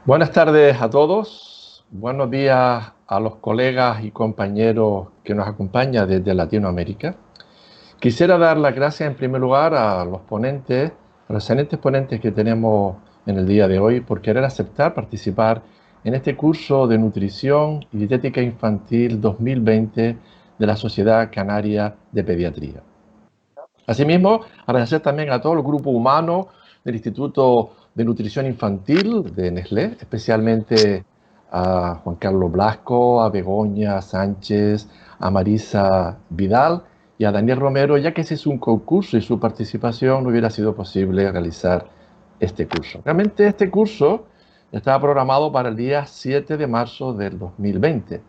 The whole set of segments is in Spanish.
Buenas tardes a todos, buenos días a los colegas y compañeros que nos acompañan desde Latinoamérica. Quisiera dar las gracias en primer lugar a los ponentes, a los excelentes ponentes que tenemos en el día de hoy por querer aceptar participar en este curso de nutrición y dietética infantil 2020 de la Sociedad Canaria de Pediatría. Asimismo, agradecer también a todo el grupo humano del Instituto de Nutrición Infantil de Nestlé, especialmente a Juan Carlos Blasco, a Begoña Sánchez, a Marisa Vidal y a Daniel Romero, ya que ese es un concurso y su participación no hubiera sido posible realizar este curso. Realmente este curso estaba programado para el día 7 de marzo del 2020,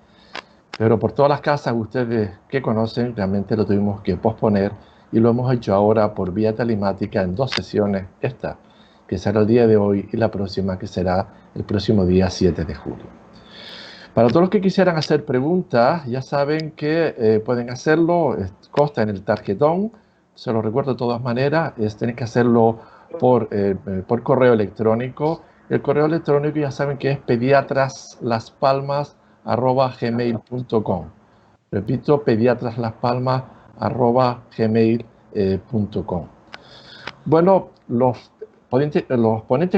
pero por todas las casas ustedes que conocen, realmente lo tuvimos que posponer y lo hemos hecho ahora por vía telemática en 2 sesiones, esta que será el día de hoy y la próxima que será el próximo día 7 de julio. Para todos los que quisieran hacer preguntas, ya saben que pueden hacerlo, consta en el tarjetón, se lo recuerdo de todas maneras, tienen que hacerlo por correo electrónico. El correo electrónico ya saben que es pediatraslaspalmas@gmail.com. Repito, pediatraslaspalmas@gmail.com. Bueno, los ponentes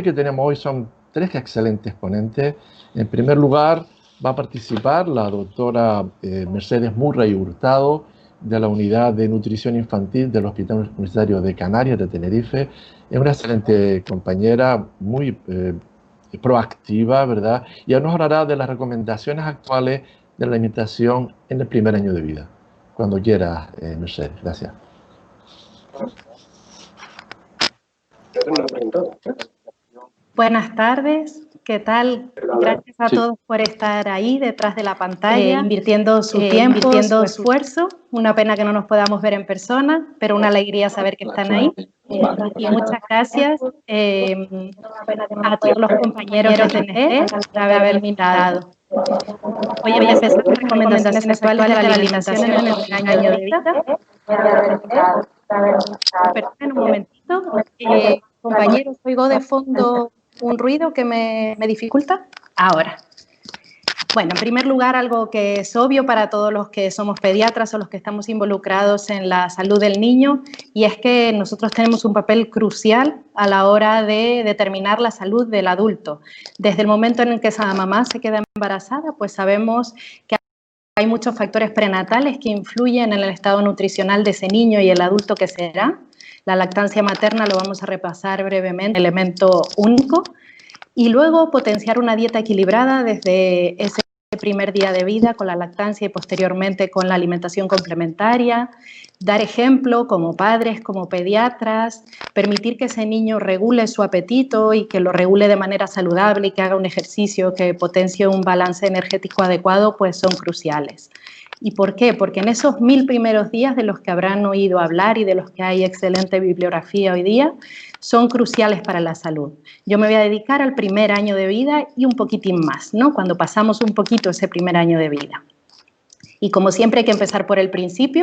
que tenemos hoy son 3 excelentes ponentes. En primer lugar, va a participar la doctora Mercedes Murray Hurtado, de la Unidad de Nutrición Infantil del Hospital Universitario de Canarias, de Tenerife. Es una excelente compañera, muy proactiva, ¿verdad? Y nos hablará de las recomendaciones actuales de la alimentación en el primer año de vida. Cuando quiera, Mercedes. Gracias. Buenas tardes, ¿qué tal? Gracias a todos por estar ahí detrás de la pantalla, invirtiendo su tiempo, su esfuerzo. Una pena que no nos podamos ver en persona, pero una alegría saber que están ahí. Y muchas gracias a todos los compañeros de TNT por haberme invitado. Voy a empezar con recomendaciones actuales de la alimentación en el primer año de vida. Perdón, un momentito. Compañeros, oigo de fondo un ruido que me dificulta. Ahora. Bueno, en primer lugar, algo que es obvio para todos los que somos pediatras o los que estamos involucrados en la salud del niño, y es que nosotros tenemos un papel crucial a la hora de determinar la salud del adulto. Desde el momento en el que esa mamá se queda embarazada, pues sabemos que hay muchos factores prenatales que influyen en el estado nutricional de ese niño y el adulto que será. La lactancia materna lo vamos a repasar brevemente, elemento único. Y luego potenciar una dieta equilibrada desde ese primer día de vida con la lactancia y posteriormente con la alimentación complementaria, dar ejemplo como padres, como pediatras, permitir que ese niño regule su apetito y que lo regule de manera saludable y que haga un ejercicio que potencie un balance energético adecuado, pues son cruciales. ¿Y por qué? Porque en esos 1000 primeros días de los que habrán oído hablar y de los que hay excelente bibliografía hoy día, son cruciales para la salud. Yo me voy a dedicar al primer año de vida y un poquitín más, ¿no? Cuando pasamos un poquito ese primer año de vida. Y como siempre hay que empezar por el principio,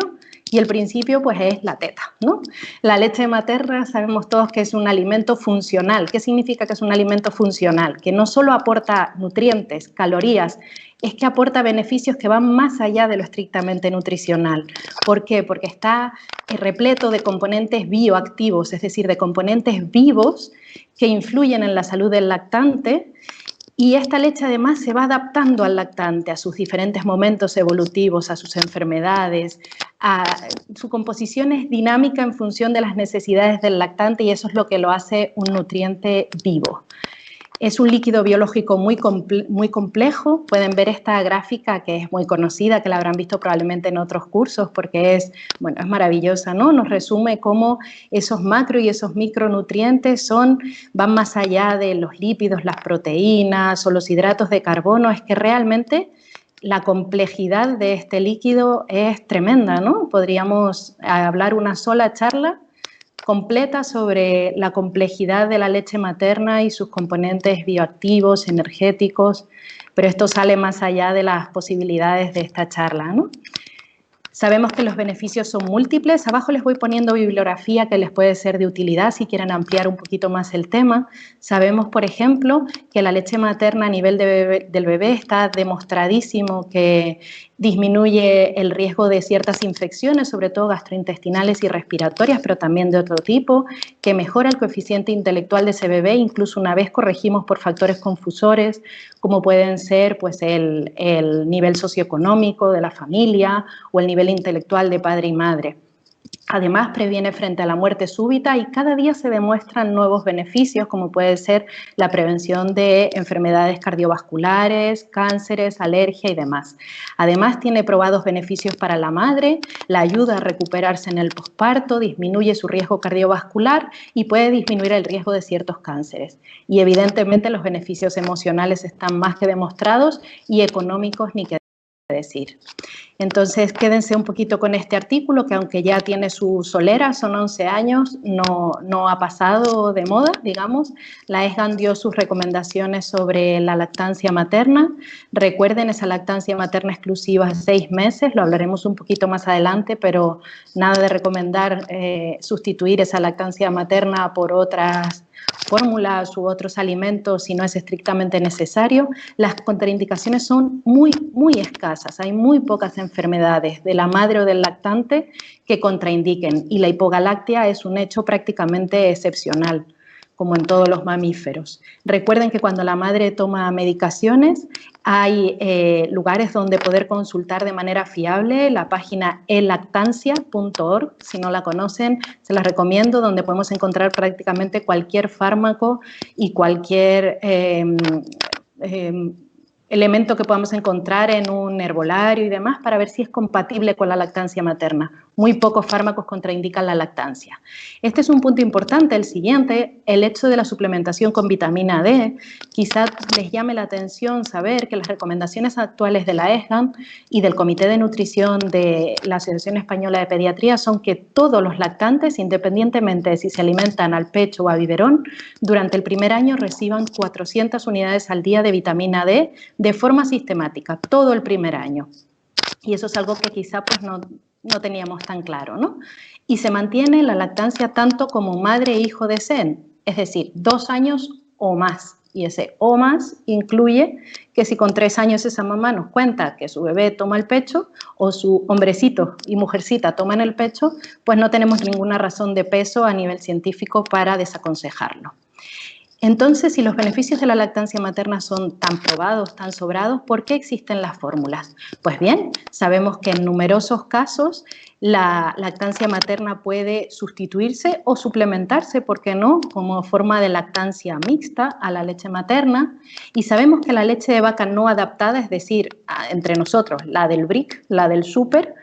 y el principio pues es la teta, ¿no? La leche materna sabemos todos que es un alimento funcional. ¿Qué significa que es un alimento funcional? Que no solo aporta nutrientes, calorías, es que aporta beneficios que van más allá de lo estrictamente nutricional. ¿Por qué? Porque está repleto de componentes bioactivos, es decir, de componentes vivos que influyen en la salud del lactante. Y esta leche además se va adaptando al lactante, a sus diferentes momentos evolutivos, a sus enfermedades, su composición es dinámica en función de las necesidades del lactante y eso es lo que lo hace un nutriente vivo. Es un líquido biológico muy complejo. Pueden ver esta gráfica que es muy conocida, que la habrán visto probablemente en otros cursos porque es maravillosa, ¿no? Nos resume cómo esos macro y esos micronutrientes van más allá de los lípidos, las proteínas o los hidratos de carbono. Es que realmente la complejidad de este líquido es tremenda, ¿no? Podríamos hablar una sola charla completa sobre la complejidad de la leche materna y sus componentes bioactivos, energéticos, pero esto sale más allá de las posibilidades de esta charla, ¿no? Sabemos que los beneficios son múltiples. Abajo les voy poniendo bibliografía que les puede ser de utilidad si quieren ampliar un poquito más el tema. Sabemos, por ejemplo, que la leche materna a nivel del bebé está demostradísimo que disminuye el riesgo de ciertas infecciones, sobre todo gastrointestinales y respiratorias, pero también de otro tipo, que mejora el coeficiente intelectual de ese bebé, incluso una vez corregimos por factores confusores, como pueden ser pues, el nivel socioeconómico de la familia o el nivel intelectual de padre y madre. Además, previene frente a la muerte súbita y cada día se demuestran nuevos beneficios, como puede ser la prevención de enfermedades cardiovasculares, cánceres, alergia y demás. Además, tiene probados beneficios para la madre, la ayuda a recuperarse en el posparto, disminuye su riesgo cardiovascular y puede disminuir el riesgo de ciertos cánceres. Y evidentemente los beneficios emocionales están más que demostrados y económicos ni que decir. Entonces, quédense un poquito con este artículo que aunque ya tiene su solera, son 11 años, no ha pasado de moda, digamos. La ESGAN dio sus recomendaciones sobre la lactancia materna. Recuerden esa lactancia materna exclusiva 6 meses, lo hablaremos un poquito más adelante, pero nada de recomendar sustituir esa lactancia materna por otras fórmulas u otros alimentos si no es estrictamente necesario. Las contraindicaciones son muy escasas, hay muy pocas enfermedades de la madre o del lactante que contraindiquen y la hipogaláctea es un hecho prácticamente excepcional, como en todos los mamíferos. Recuerden que cuando la madre toma medicaciones hay lugares donde poder consultar de manera fiable, la página elactancia.org, si no la conocen, se las recomiendo, donde podemos encontrar prácticamente cualquier fármaco y cualquier elemento que podamos encontrar en un herbolario y demás para ver si es compatible con la lactancia materna. Muy pocos fármacos contraindican la lactancia. Este es un punto importante. El siguiente, el hecho de la suplementación con vitamina D. Quizás les llame la atención saber que las recomendaciones actuales de la ESGAN y del Comité de Nutrición de la Asociación Española de Pediatría son que todos los lactantes, independientemente de si se alimentan al pecho o a biberón, durante el primer año reciban 400 unidades al día de vitamina D de forma sistemática, todo el primer año. Y eso es algo que quizá pues, no teníamos tan claro, ¿no? Y se mantiene la lactancia tanto como madre e hijo deseen, es decir, 2 años o más. Y ese o más incluye que si con 3 años esa mamá nos cuenta que su bebé toma el pecho o su hombrecito y mujercita toman el pecho, pues no tenemos ninguna razón de peso a nivel científico para desaconsejarlo. Entonces, si los beneficios de la lactancia materna son tan probados, tan sobrados, ¿por qué existen las fórmulas? Pues bien, sabemos que en numerosos casos la lactancia materna puede sustituirse o suplementarse, ¿por qué no?, como forma de lactancia mixta a la leche materna. Y sabemos que la leche de vaca no adaptada, es decir, entre nosotros, la del brick, la del súper,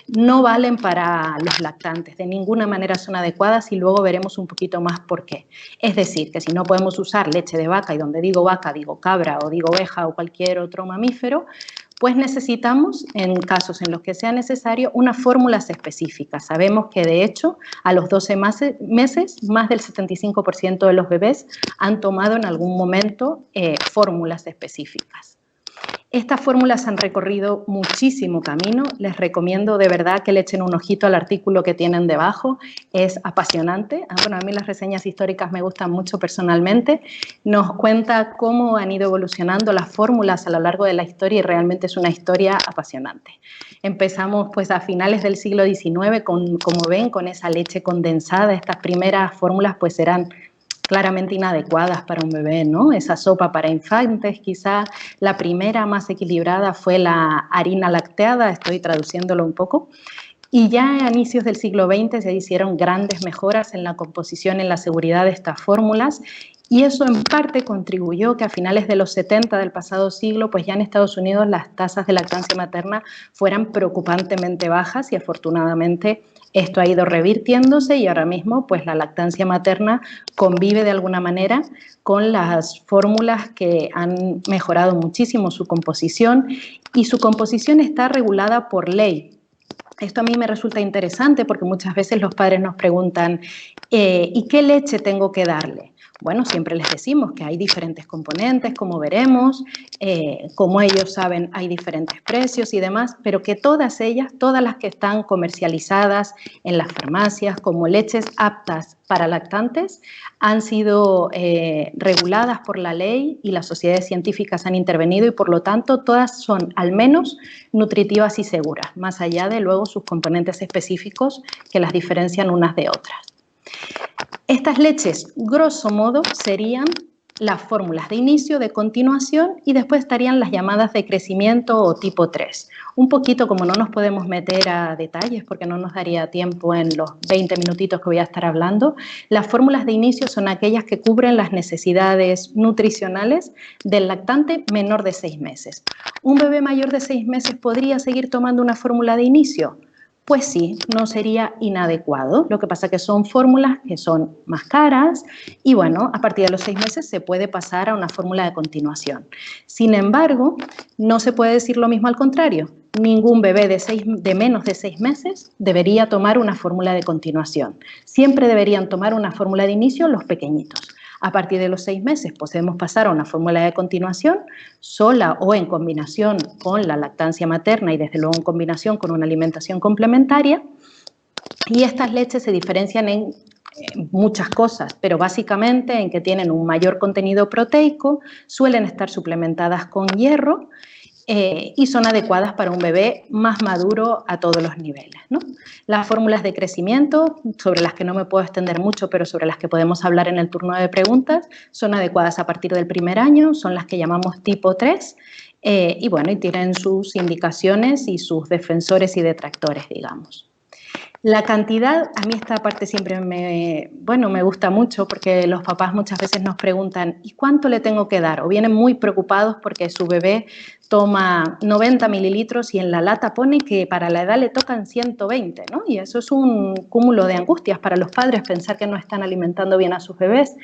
no valen para los lactantes, de ninguna manera son adecuadas y luego veremos un poquito más por qué. Es decir, que si no podemos usar leche de vaca, y donde digo vaca digo cabra o digo oveja o cualquier otro mamífero, pues necesitamos, en casos en los que sea necesario, unas fórmulas específicas. Sabemos que, de hecho, a los 12 meses, más del 75% de los bebés han tomado en algún momento fórmulas específicas. Estas fórmulas han recorrido muchísimo camino. Les recomiendo de verdad que le echen un ojito al artículo que tienen debajo. Es apasionante. Bueno, a mí las reseñas históricas me gustan mucho personalmente. Nos cuenta cómo han ido evolucionando las fórmulas a lo largo de la historia y realmente es una historia apasionante. Empezamos pues a finales del siglo XIX, como ven, con esa leche condensada. Estas primeras fórmulas pues eran claramente inadecuadas para un bebé, ¿no? Esa sopa para infantes, quizá la primera más equilibrada fue la harina lacteada, estoy traduciéndolo un poco, y ya a inicios del siglo XX se hicieron grandes mejoras en la composición y en la seguridad de estas fórmulas, y eso en parte contribuyó que a finales de los 70 del pasado siglo, pues ya en Estados Unidos las tasas de lactancia materna fueran preocupantemente bajas y afortunadamente esto ha ido revirtiéndose y ahora mismo pues la lactancia materna convive de alguna manera con las fórmulas que han mejorado muchísimo su composición y su composición está regulada por ley. Esto a mí me resulta interesante porque muchas veces los padres nos preguntan ¿y qué leche tengo que darle? Bueno, siempre les decimos que hay diferentes componentes, como veremos, como ellos saben, hay diferentes precios y demás, pero que todas ellas, todas las que están comercializadas en las farmacias como leches aptas para lactantes, han sido reguladas por la ley y las sociedades científicas han intervenido y, por lo tanto, todas son al menos nutritivas y seguras, más allá de luego sus componentes específicos que las diferencian unas de otras. Estas leches, grosso modo, serían las fórmulas de inicio, de continuación y después estarían las llamadas de crecimiento o tipo 3. Un poquito, como no nos podemos meter a detalles porque no nos daría tiempo en los 20 minutitos que voy a estar hablando, las fórmulas de inicio son aquellas que cubren las necesidades nutricionales del lactante menor de 6 meses. ¿Un bebé mayor de 6 meses podría seguir tomando una fórmula de inicio? Pues sí, no sería inadecuado. Lo que pasa es que son fórmulas que son más caras y, bueno, a partir de los 6 meses se puede pasar a una fórmula de continuación. Sin embargo, no se puede decir lo mismo al contrario. Ningún bebé de menos de 6 meses debería tomar una fórmula de continuación. Siempre deberían tomar una fórmula de inicio los pequeñitos. A partir de los 6 meses podemos pasar a una fórmula de continuación sola o en combinación con la lactancia materna y desde luego en combinación con una alimentación complementaria. Y estas leches se diferencian en muchas cosas, pero básicamente en que tienen un mayor contenido proteico, suelen estar suplementadas con hierro y son adecuadas para un bebé más maduro a todos los niveles, ¿no? Las fórmulas de crecimiento, sobre las que no me puedo extender mucho, pero sobre las que podemos hablar en el turno de preguntas, son adecuadas a partir del primer año, son las que llamamos tipo 3, y bueno, y tienen sus indicaciones y sus defensores y detractores, digamos. La cantidad, a mí esta parte siempre me gusta mucho porque los papás muchas veces nos preguntan ¿y cuánto le tengo que dar? O vienen muy preocupados porque su bebé toma 90 mililitros y en la lata pone que para la edad le tocan 120, ¿no? Y eso es un cúmulo de angustias para los padres, pensar que no están alimentando bien a sus bebés.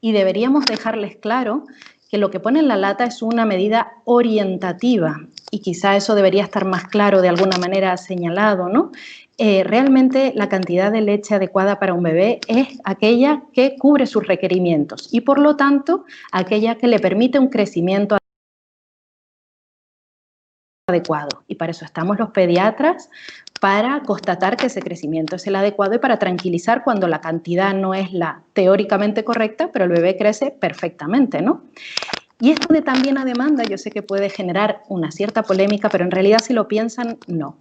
Y deberíamos dejarles claro que lo que pone en la lata es una medida orientativa y quizá eso debería estar más claro, de alguna manera señalado, ¿no? Realmente la cantidad de leche adecuada para un bebé es aquella que cubre sus requerimientos y, por lo tanto, aquella que le permite un crecimiento adecuado. Y para eso estamos los pediatras, para constatar que ese crecimiento es el adecuado y para tranquilizar cuando la cantidad no es la teóricamente correcta, pero el bebé crece perfectamente, ¿no? Y esto de también a demanda, yo sé que puede generar una cierta polémica, pero en realidad si lo piensan, no.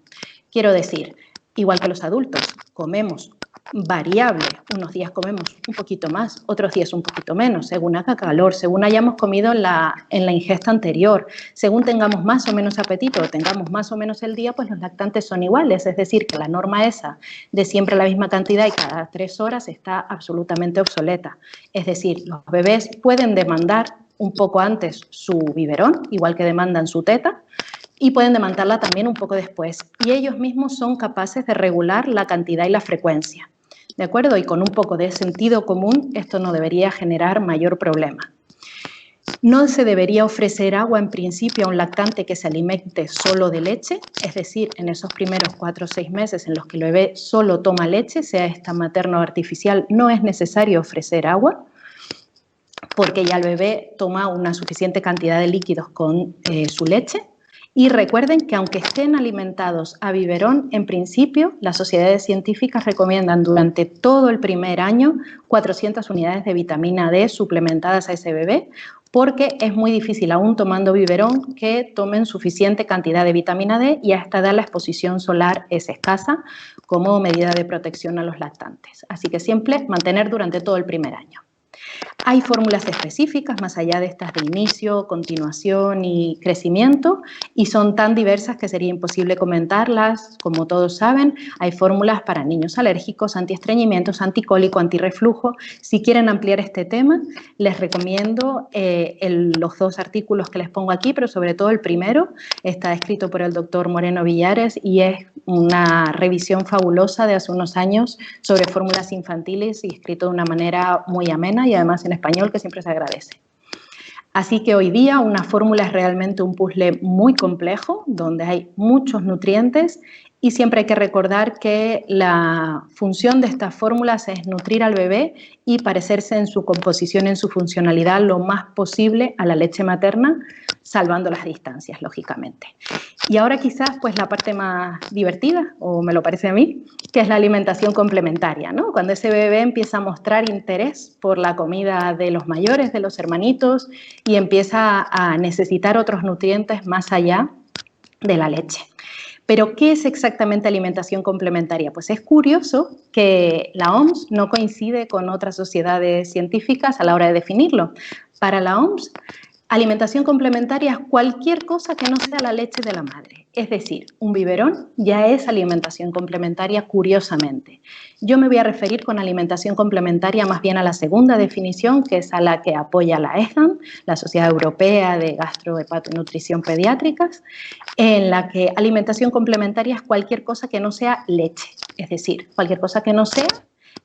Quiero decir, igual que los adultos, comemos variable. Unos días comemos un poquito más, otros días un poquito menos, según haga calor, según hayamos comido en la ingesta anterior, según tengamos más o menos apetito o tengamos más o menos el día, pues los lactantes son iguales. Es decir, que la norma esa de siempre la misma cantidad y cada 3 horas está absolutamente obsoleta. Es decir, los bebés pueden demandar un poco antes su biberón, igual que demandan su teta, y pueden demandarla también un poco después. Y ellos mismos son capaces de regular la cantidad y la frecuencia, ¿de acuerdo? Y con un poco de sentido común esto no debería generar mayor problema. No se debería ofrecer agua en principio a un lactante que se alimente solo de leche, es decir, en esos primeros 4 o 6 meses en los que el bebé solo toma leche, sea esta materna o artificial, no es necesario ofrecer agua, porque ya el bebé toma una suficiente cantidad de líquidos con su leche. Y recuerden que aunque estén alimentados a biberón, en principio las sociedades científicas recomiendan durante todo el primer año 400 unidades de vitamina D suplementadas a ese bebé, porque es muy difícil, aún tomando biberón, que tomen suficiente cantidad de vitamina D y a esta edad la exposición solar es escasa como medida de protección a los lactantes. Así que siempre mantener durante todo el primer año. Hay fórmulas específicas más allá de estas de inicio, continuación y crecimiento y son tan diversas que sería imposible comentarlas. Como todos saben, hay fórmulas para niños alérgicos, antiestreñimientos, anticólico, antirreflujo. Si quieren ampliar este tema, les recomiendo los 2 artículos que les pongo aquí, pero sobre todo el primero está escrito por el doctor Moreno Villares y es una revisión fabulosa de hace unos años sobre fórmulas infantiles y escrito de una manera muy amena y además en español, que siempre se agradece. Así que hoy día una fórmula es realmente un puzzle muy complejo, donde hay muchos nutrientes y siempre hay que recordar que la función de estas fórmulas es nutrir al bebé y parecerse en su composición, en su funcionalidad, lo más posible a la leche materna, salvando las distancias, lógicamente. Y ahora quizás pues la parte más divertida, o me lo parece a mí, que es la alimentación complementaria, ¿no? Cuando ese bebé empieza a mostrar interés por la comida de los mayores, de los hermanitos, y empieza a necesitar otros nutrientes más allá de la leche. Pero, ¿qué es exactamente alimentación complementaria? Pues es curioso que la OMS no coincide con otras sociedades científicas a la hora de definirlo. Para la OMS, alimentación complementaria es cualquier cosa que no sea la leche de la madre. Es decir, un biberón ya es alimentación complementaria, curiosamente. Yo me voy a referir con alimentación complementaria más bien a la segunda definición, que es a la que apoya la ESGAN, la Sociedad Europea de Gastrohepatonutrición Pediátricas, en la que alimentación complementaria es cualquier cosa que no sea leche, es decir, cualquier cosa que no sea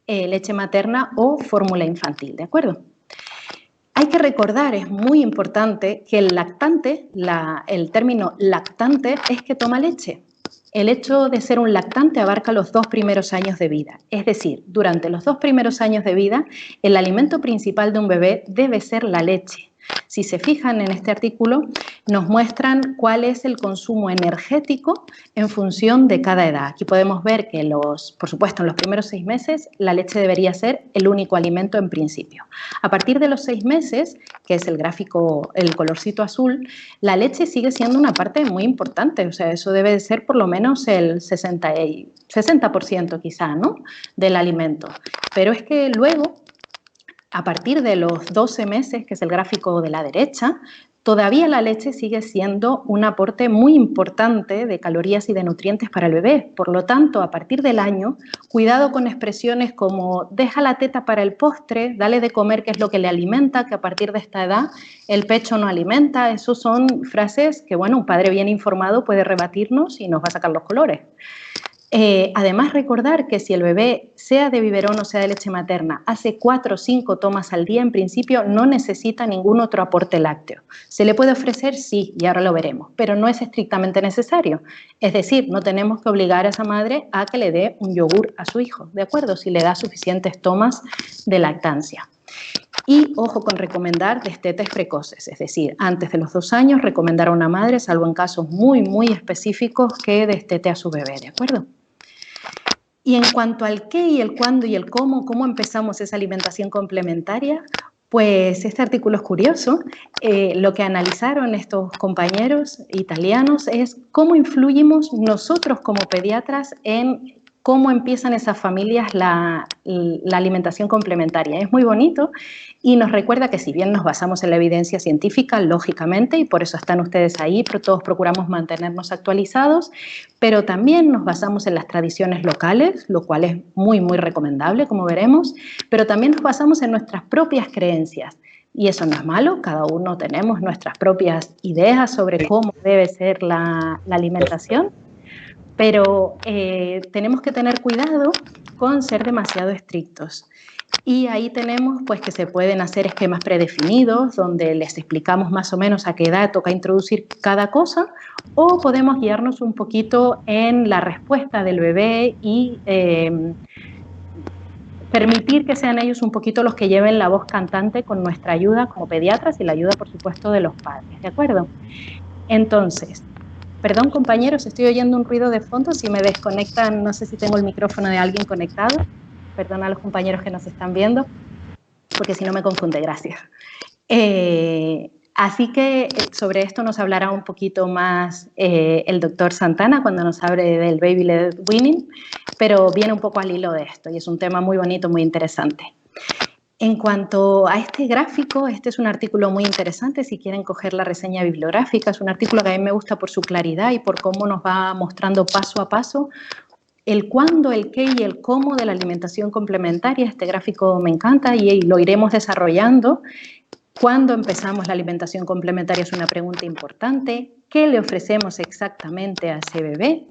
leche materna o fórmula infantil, ¿de acuerdo? Hay que recordar, es muy importante, que el lactante, el término lactante es que toma leche. El hecho de ser un lactante abarca los 2 primeros años de vida. Es decir, durante los 2 primeros años de vida, el alimento principal de un bebé debe ser la leche. Si se fijan en este artículo, nos muestran cuál es el consumo energético en función de cada edad. Aquí podemos ver que, por supuesto, en los primeros 6 meses, la leche debería ser el único alimento en principio. A partir de los 6 meses, que es el gráfico, el colorcito azul, la leche sigue siendo una parte muy importante. O sea, eso debe de ser por lo menos el 60% quizá, ¿no?, del alimento. Pero es que luego, a partir de los 12 meses, que es el gráfico de la derecha, todavía la leche sigue siendo un aporte muy importante de calorías y de nutrientes para el bebé. Por lo tanto, a partir del año, cuidado con expresiones como deja la teta para el postre, dale de comer, que es lo que le alimenta, que a partir de esta edad el pecho no alimenta. Esas son frases que, bueno, un padre bien informado puede rebatirnos y nos va a sacar los colores. Además, recordar que si el bebé, sea de biberón o sea de leche materna, hace 4 o 5 tomas al día, en principio no necesita ningún otro aporte lácteo. ¿Se le puede ofrecer? Sí, y ahora lo veremos, pero no es estrictamente necesario. Es decir, no tenemos que obligar a esa madre a que le dé un yogur a su hijo, ¿de acuerdo?, si le da suficientes tomas de lactancia. Y ojo con recomendar destetes precoces, es decir, antes de los 2 años, recomendar a una madre, salvo en casos muy, muy específicos, que destete a su bebé, ¿de acuerdo? Y en cuanto al qué y el cuándo y el cómo empezamos esa alimentación complementaria, pues este artículo es curioso. Lo que analizaron estos compañeros italianos es cómo influimos nosotros como pediatras en cómo empiezan esas familias la alimentación complementaria. Es muy bonito y nos recuerda que si bien nos basamos en la evidencia científica, lógicamente, y por eso están ustedes ahí, pero todos procuramos mantenernos actualizados, pero también nos basamos en las tradiciones locales, lo cual es muy, muy recomendable, como veremos, pero también nos basamos en nuestras propias creencias. Y eso no es malo, cada uno tenemos nuestras propias ideas sobre cómo debe ser la alimentación, pero tenemos que tener cuidado con ser demasiado estrictos. Y ahí tenemos pues que se pueden hacer esquemas predefinidos donde les explicamos más o menos a qué edad toca introducir cada cosa, o podemos guiarnos un poquito en la respuesta del bebé y permitir que sean ellos un poquito los que lleven la voz cantante con nuestra ayuda como pediatras y la ayuda, por supuesto, de los padres, ¿de acuerdo? Entonces, perdón, compañeros, estoy oyendo un ruido de fondo. Si me desconectan, no sé si tengo el micrófono de alguien conectado. Perdón a los compañeros que nos están viendo, porque si no me confunde, gracias. Así que sobre esto nos hablará un poquito más el doctor Santana cuando nos hable del baby-led weaning, pero viene un poco al hilo de esto y es un tema muy bonito, muy interesante. En cuanto a este gráfico, este es un artículo muy interesante, si quieren coger la reseña bibliográfica, es un artículo que a mí me gusta por su claridad y por cómo nos va mostrando paso a paso el cuándo, el qué y el cómo de la alimentación complementaria. Este gráfico me encanta y lo iremos desarrollando. ¿Cuándo empezamos la alimentación complementaria? Es una pregunta importante. ¿Qué le ofrecemos exactamente a ese bebé?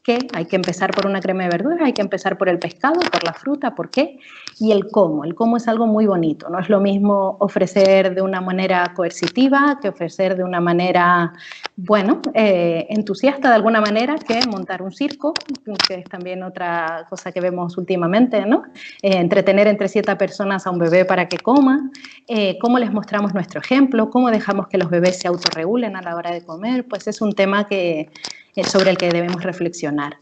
qué, hay que empezar por una crema de verduras, hay que empezar por el pescado, por la fruta, ¿por qué? Y el cómo es algo muy bonito, no es lo mismo ofrecer de una manera coercitiva que ofrecer de una manera, bueno, entusiasta de alguna manera, que montar un circo, que es también otra cosa que vemos últimamente, ¿no? Entretener entre 7 personas a un bebé para que coma, cómo les mostramos nuestro ejemplo, cómo dejamos que los bebés se autorregulen a la hora de comer, pues es un tema sobre el que debemos reflexionar.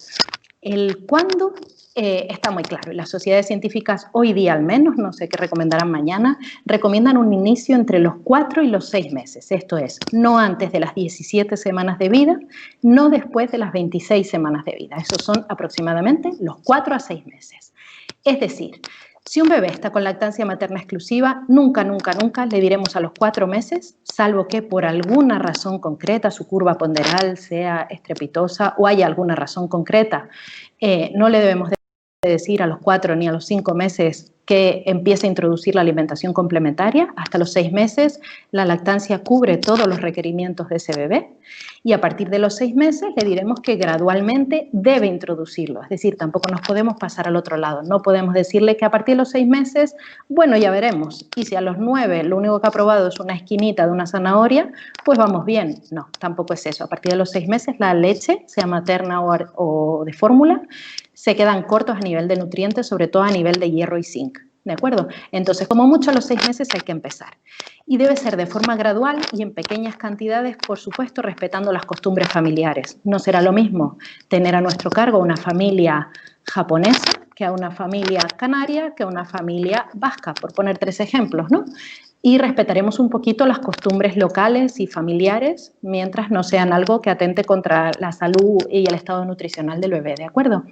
El cuándo está muy claro. Las sociedades científicas hoy día al menos, no sé qué recomendarán mañana, recomiendan un inicio entre los 4 y los 6 meses. Esto es, no antes de las 17 semanas de vida, no después de las 26 semanas de vida. Esos son aproximadamente los 4 a 6 meses. Es decir, si un bebé está con lactancia materna exclusiva, nunca le diremos a los 4 meses, salvo que por alguna razón concreta su curva ponderal sea estrepitosa o haya alguna razón concreta, no le debemos decir a los 4 ni a los 5 meses que empiece a introducir la alimentación complementaria. Hasta los 6 meses la lactancia cubre todos los requerimientos de ese bebé y a partir de los 6 meses le diremos que gradualmente debe introducirlo. Es decir, tampoco nos podemos pasar al otro lado. No podemos decirle que a partir de los 6 meses, bueno, ya veremos. Y si a los 9 lo único que ha probado es una esquinita de una zanahoria, pues vamos bien. No, tampoco es eso. A partir de los 6 meses la leche, sea materna o de fórmula, se quedan cortos a nivel de nutrientes, sobre todo a nivel de hierro y zinc, ¿de acuerdo? Entonces, como mucho a los 6 meses hay que empezar. Y debe ser de forma gradual y en pequeñas cantidades, por supuesto, respetando las costumbres familiares. No será lo mismo tener a nuestro cargo una familia japonesa que a una familia canaria, que a una familia vasca, por poner 3 ejemplos, ¿no? Y respetaremos un poquito las costumbres locales y familiares mientras no sean algo que atente contra la salud y el estado nutricional del bebé, ¿de acuerdo?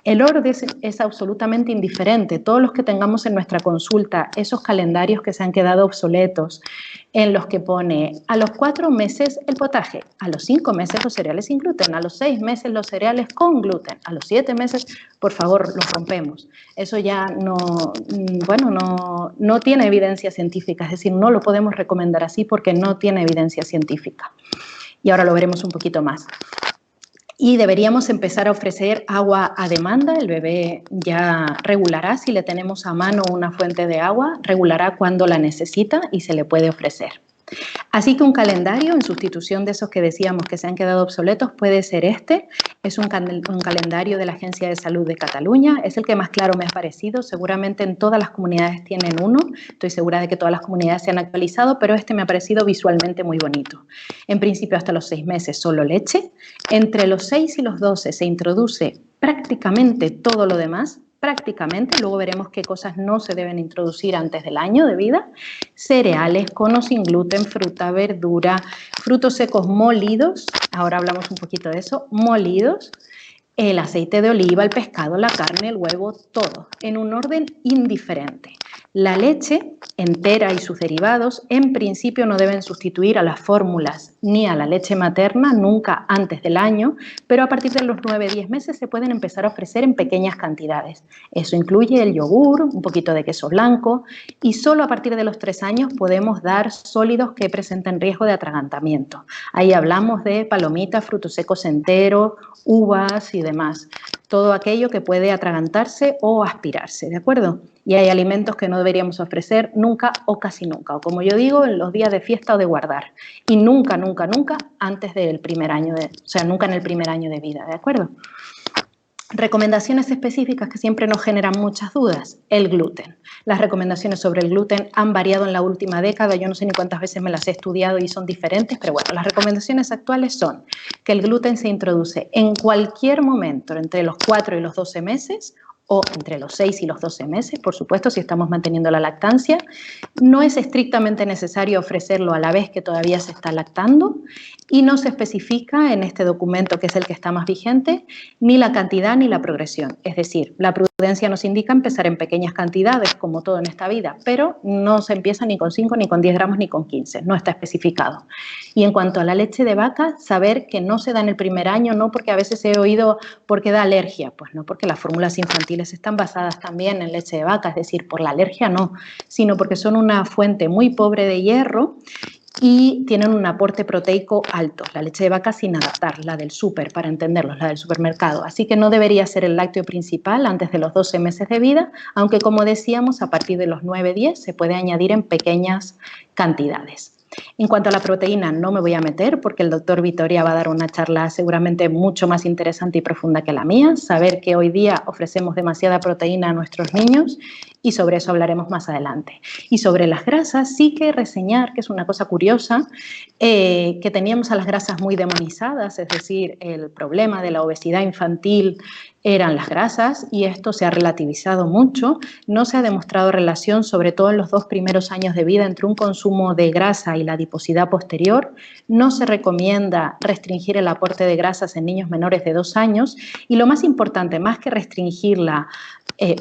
El orden es absolutamente indiferente. Todos los que tengamos en nuestra consulta esos calendarios que se han quedado obsoletos, en los que pone a los 4 meses el potaje, a los 5 meses los cereales sin gluten, a los 6 meses los cereales con gluten, a los 7 meses, por favor, los rompemos. Eso ya no tiene evidencia científica, es decir, no lo podemos recomendar así porque no tiene evidencia científica. Y ahora lo veremos un poquito más. Y deberíamos empezar a ofrecer agua a demanda. El bebé ya regulará, si le tenemos a mano una fuente de agua, regulará cuando la necesita y se le puede ofrecer. Así que un calendario, en sustitución de esos que decíamos que se han quedado obsoletos, puede ser este. Es un calendario de la Agencia de Salud de Cataluña. Es el que más claro me ha parecido. Seguramente en todas las comunidades tienen uno. Estoy segura de que todas las comunidades se han actualizado, pero este me ha parecido visualmente muy bonito. En principio, hasta los 6 meses solo leche. Entre los 6 y los 12 se introduce prácticamente todo lo demás. Prácticamente, luego veremos qué cosas no se deben introducir antes del año de vida. Cereales, con o sin gluten, fruta, verdura, frutos secos molidos, ahora hablamos un poquito de eso, molidos, el aceite de oliva, el pescado, la carne, el huevo, todo, en un orden indiferente. La leche entera y sus derivados en principio no deben sustituir a las fórmulas ni a la leche materna nunca antes del año, pero a partir de los 9-10 meses se pueden empezar a ofrecer en pequeñas cantidades. Eso incluye el yogur, un poquito de queso blanco y solo a partir de los 3 años podemos dar sólidos que presenten riesgo de atragantamiento. Ahí hablamos de palomitas, frutos secos enteros, uvas y demás. Todo aquello que puede atragantarse o aspirarse, ¿de acuerdo? Y hay alimentos que no deberíamos ofrecer nunca o casi nunca, o como yo digo, en los días de fiesta o de guardar. Y nunca antes del primer año, nunca en el primer año de vida, ¿de acuerdo? Recomendaciones específicas que siempre nos generan muchas dudas. El gluten. Las recomendaciones sobre el gluten han variado en la última década. Yo no sé ni cuántas veces me las he estudiado y son diferentes, pero bueno, las recomendaciones actuales son que el gluten se introduce en cualquier momento entre los 4 y los 12 meses o entre los 6 y los 12 meses, por supuesto, si estamos manteniendo la lactancia. No es estrictamente necesario ofrecerlo a la vez que todavía se está lactando y no se especifica en este documento, que es el que está más vigente, ni la cantidad ni la progresión. Es decir, la prudencia nos indica empezar en pequeñas cantidades, como todo en esta vida, pero no se empieza ni con 5, ni con 10 gramos, ni con 15, no está especificado. Y en cuanto a la leche de vaca, saber que no se da en el primer año, no porque a veces he oído porque da alergia, pues no, porque las fórmulas infantiles están basadas también en leche de vaca, es decir, por la alergia no, sino porque son una fuente muy pobre de hierro y tienen un aporte proteico alto. La leche de vaca sin adaptar, la del súper, para entenderlos, la del supermercado. Así que no debería ser el lácteo principal antes de los 12 meses de vida, aunque como decíamos, a partir de los 9-10 se puede añadir en pequeñas cantidades. En cuanto a la proteína, no me voy a meter porque el doctor Vitoria va a dar una charla seguramente mucho más interesante y profunda que la mía. Saber que hoy día ofrecemos demasiada proteína a nuestros niños y sobre eso hablaremos más adelante. Y sobre las grasas, sí que reseñar, que es una cosa curiosa, que teníamos a las grasas muy demonizadas, es decir, el problema de la obesidad infantil eran las grasas y esto se ha relativizado mucho. No se ha demostrado relación, sobre todo en los 2 primeros años de vida, entre un consumo de grasa y la adiposidad posterior. No se recomienda restringir el aporte de grasas en niños menores de 2 años y lo más importante, más que restringirla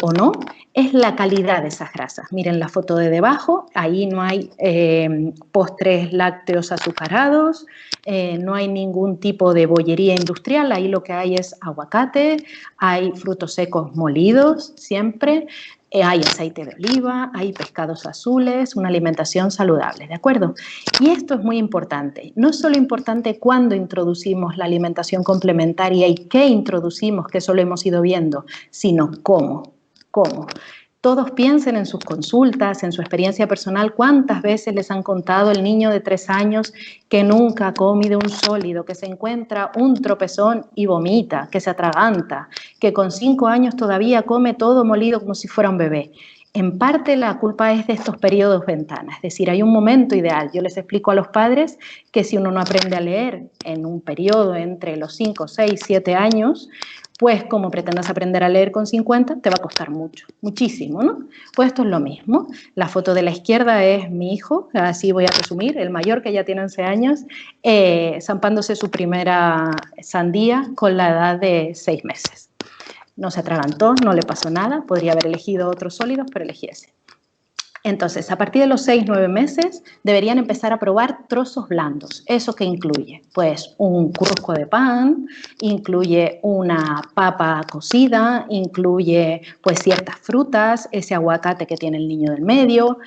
o no, es la calidad de esas grasas. Miren la foto de debajo, ahí no hay postres lácteos azucarados, no hay ningún tipo de bollería industrial, ahí lo que hay es aguacate, hay frutos secos molidos siempre, hay aceite de oliva, hay pescados azules, una alimentación saludable, ¿de acuerdo? Y esto es muy importante. No es solo importante cuándo introducimos la alimentación complementaria y qué introducimos, que eso lo hemos ido viendo, sino cómo. ¿Cómo? Todos piensen en sus consultas, en su experiencia personal, cuántas veces les han contado el niño de 3 años que nunca ha comido un sólido, que se encuentra un tropezón y vomita, que se atraganta, que con 5 años todavía come todo molido como si fuera un bebé. En parte la culpa es de estos periodos ventana, es decir, hay un momento ideal. Yo les explico a los padres que si uno no aprende a leer en un periodo entre los 5, 6, 7 años, pues como pretendas aprender a leer con 50, te va a costar mucho, muchísimo, ¿no? Pues esto es lo mismo. La foto de la izquierda es mi hijo, así voy a resumir, el mayor, que ya tiene 11 años, zampándose su primera sandía con la edad de 6 meses. No se atragantó, no le pasó nada, podría haber elegido otros sólidos, pero elegí ese. Entonces, a partir de los 6-9 meses deberían empezar a probar trozos blandos. ¿Eso qué incluye? Pues un crusco de pan, incluye una papa cocida, incluye pues ciertas frutas, ese aguacate que tiene el niño del medio.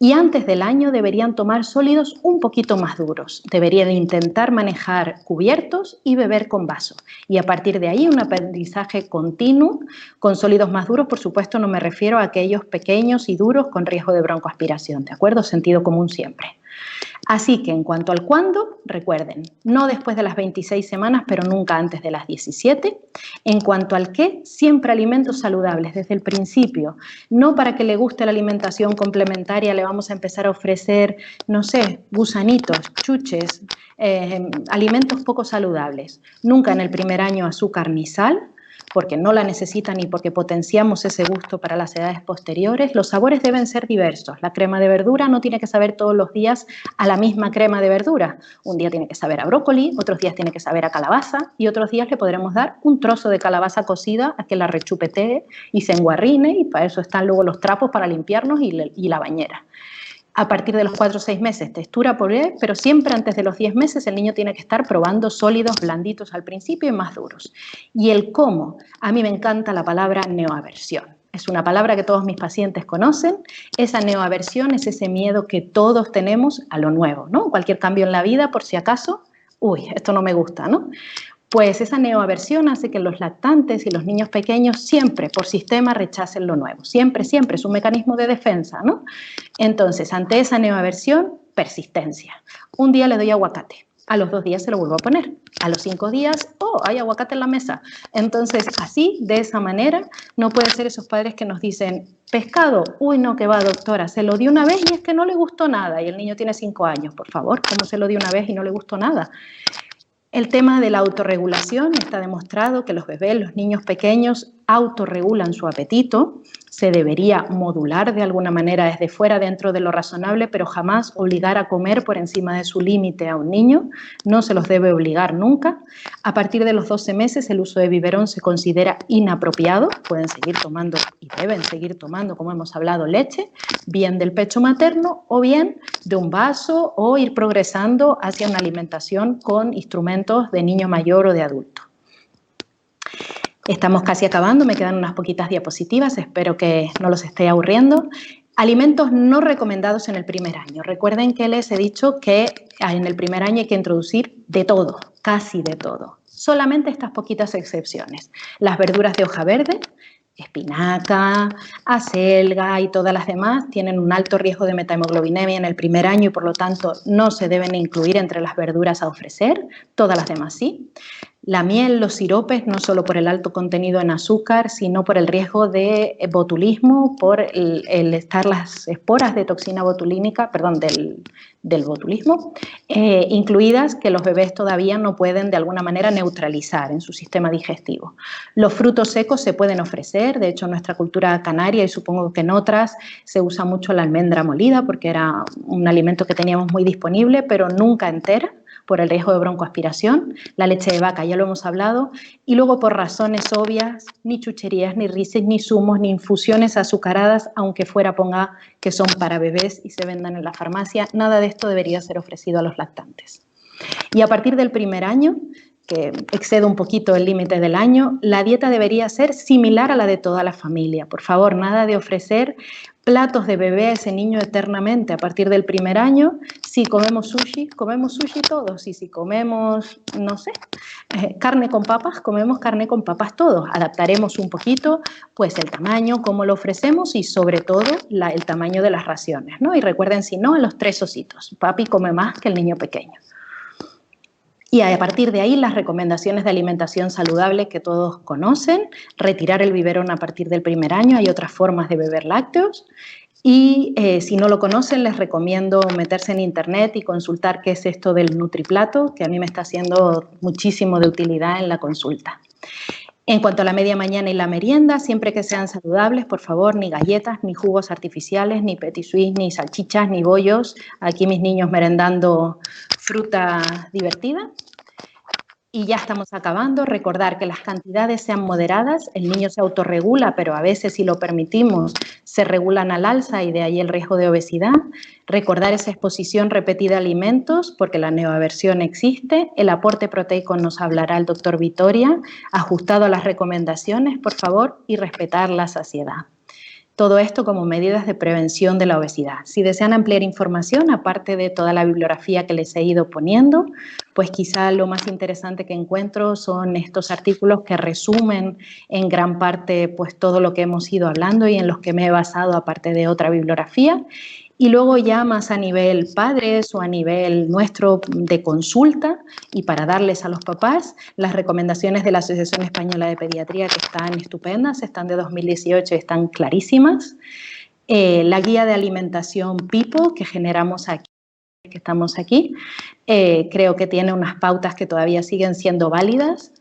Y antes del año deberían tomar sólidos un poquito más duros. Deberían intentar manejar cubiertos y beber con vaso. Y a partir de ahí un aprendizaje continuo con sólidos más duros. Por supuesto no me refiero a aquellos pequeños y duros con riesgo de broncoaspiración, ¿de acuerdo? Sentido común siempre. Así que en cuanto al cuándo, recuerden, no después de las 26 semanas, pero nunca antes de las 17. En cuanto al qué, siempre alimentos saludables desde el principio. No para que le guste la alimentación complementaria le vamos a empezar a ofrecer, no sé, gusanitos, chuches, alimentos poco saludables. Nunca en el primer año azúcar ni sal, porque no la necesitan y porque potenciamos ese gusto para las edades posteriores. Los sabores deben ser diversos. La crema de verdura no tiene que saber todos los días a la misma crema de verdura. Un día tiene que saber a brócoli, otros días tiene que saber a calabaza y otros días le podremos dar un trozo de calabaza cocida a que la rechupetee y se enguarrine, y para eso están luego los trapos para limpiarnos y la bañera. A partir de los 4 o 6 meses, textura puré, pero siempre antes de los 10 meses el niño tiene que estar probando sólidos blanditos al principio y más duros. Y el cómo, a mí me encanta la palabra neoaversión. Es una palabra que todos mis pacientes conocen. Esa neoaversión es ese miedo que todos tenemos a lo nuevo, ¿no? Cualquier cambio en la vida, por si acaso, uy, esto no me gusta, ¿no? Pues esa neoaversión hace que los lactantes y los niños pequeños siempre, por sistema, rechacen lo nuevo. Siempre, siempre, es un mecanismo de defensa, ¿no? Entonces, ante esa neoaversión, persistencia. Un día le doy aguacate, a los 2 días se lo vuelvo a poner. A los 5 días, oh, hay aguacate en la mesa. Entonces, así, de esa manera, no puede ser esos padres que nos dicen, pescado, uy, no, que va, doctora, se lo di una vez y es que no le gustó nada. Y el niño tiene 5 años, por favor, ¿cómo se lo di una vez y no le gustó nada? El tema de la autorregulación, está demostrado que los bebés, los niños pequeños, autorregulan su apetito. Se debería modular de alguna manera desde fuera dentro de lo razonable, pero jamás obligar a comer por encima de su límite a un niño. No se los debe obligar nunca. A partir de los 12 meses el uso de biberón se considera inapropiado. Pueden seguir tomando y deben seguir tomando, como hemos hablado, leche, bien del pecho materno o bien de un vaso, o ir progresando hacia una alimentación con instrumentos de niño mayor o de adulto. Estamos casi acabando, me quedan unas poquitas diapositivas, espero que no los esté aburriendo. Alimentos no recomendados en el primer año. Recuerden que les he dicho que en el primer año hay que introducir de todo, casi de todo. Solamente estas poquitas excepciones. Las verduras de hoja verde, espinaca, acelga y todas las demás tienen un alto riesgo de metahemoglobinemia en el primer año y por lo tanto no se deben incluir entre las verduras a ofrecer, todas las demás sí. La miel, los siropes, no solo por el alto contenido en azúcar, sino por el riesgo de botulismo, por el estar las esporas de toxina botulínica, perdón, del botulismo, incluidas que los bebés todavía no pueden de alguna manera neutralizar en su sistema digestivo. Los frutos secos se pueden ofrecer, de hecho en nuestra cultura canaria y supongo que en otras se usa mucho la almendra molida porque era un alimento que teníamos muy disponible, pero nunca entera, por el riesgo de broncoaspiración, la leche de vaca, ya lo hemos hablado, y luego por razones obvias, ni chucherías, ni rices, ni zumos, ni infusiones azucaradas, aunque fuera ponga que son para bebés y se vendan en la farmacia, nada de esto debería ser ofrecido a los lactantes. Y a partir del primer año, que excede un poquito el límite del año, la dieta debería ser similar a la de toda la familia. Por favor, nada de ofrecer platos de bebé a ese niño eternamente a partir del primer año. Si comemos sushi todos. Y si comemos, no sé, carne con papas, comemos carne con papas todos. Adaptaremos un poquito pues el tamaño, cómo lo ofrecemos y sobre todo el tamaño de las raciones, ¿no? Y recuerden, si no, en los 3 ositos. Papi come más que el niño pequeño. Y a partir de ahí las recomendaciones de alimentación saludable que todos conocen, retirar el biberón a partir del primer año, hay otras formas de beber lácteos y si no lo conocen les recomiendo meterse en internet y consultar qué es esto del nutriplato, que a mí me está siendo muchísimo de utilidad en la consulta. En cuanto a la media mañana y la merienda, siempre que sean saludables, por favor, ni galletas, ni jugos artificiales, ni petit suisse, ni salchichas, ni bollos. Aquí mis niños merendando fruta divertida. Y ya estamos acabando. Recordar que las cantidades sean moderadas. El niño se autorregula, pero a veces, si lo permitimos, se regulan al alza y de ahí el riesgo de obesidad. Recordar esa exposición repetida a alimentos, porque la neoaversión existe. El aporte proteico nos hablará el doctor Vitoria, ajustado a las recomendaciones, por favor, y respetar la saciedad. Todo esto como medidas de prevención de la obesidad. Si desean ampliar información, aparte de toda la bibliografía que les he ido poniendo, pues quizá lo más interesante que encuentro son estos artículos que resumen en gran parte pues todo lo que hemos ido hablando y en los que me he basado aparte de otra bibliografía. Y luego ya más a nivel padres o a nivel nuestro de consulta y para darles a los papás las recomendaciones de la Asociación Española de Pediatría que están estupendas, están de 2018 y están clarísimas. La guía de alimentación PIPO que generamos aquí, que estamos aquí, creo que tiene unas pautas que todavía siguen siendo válidas.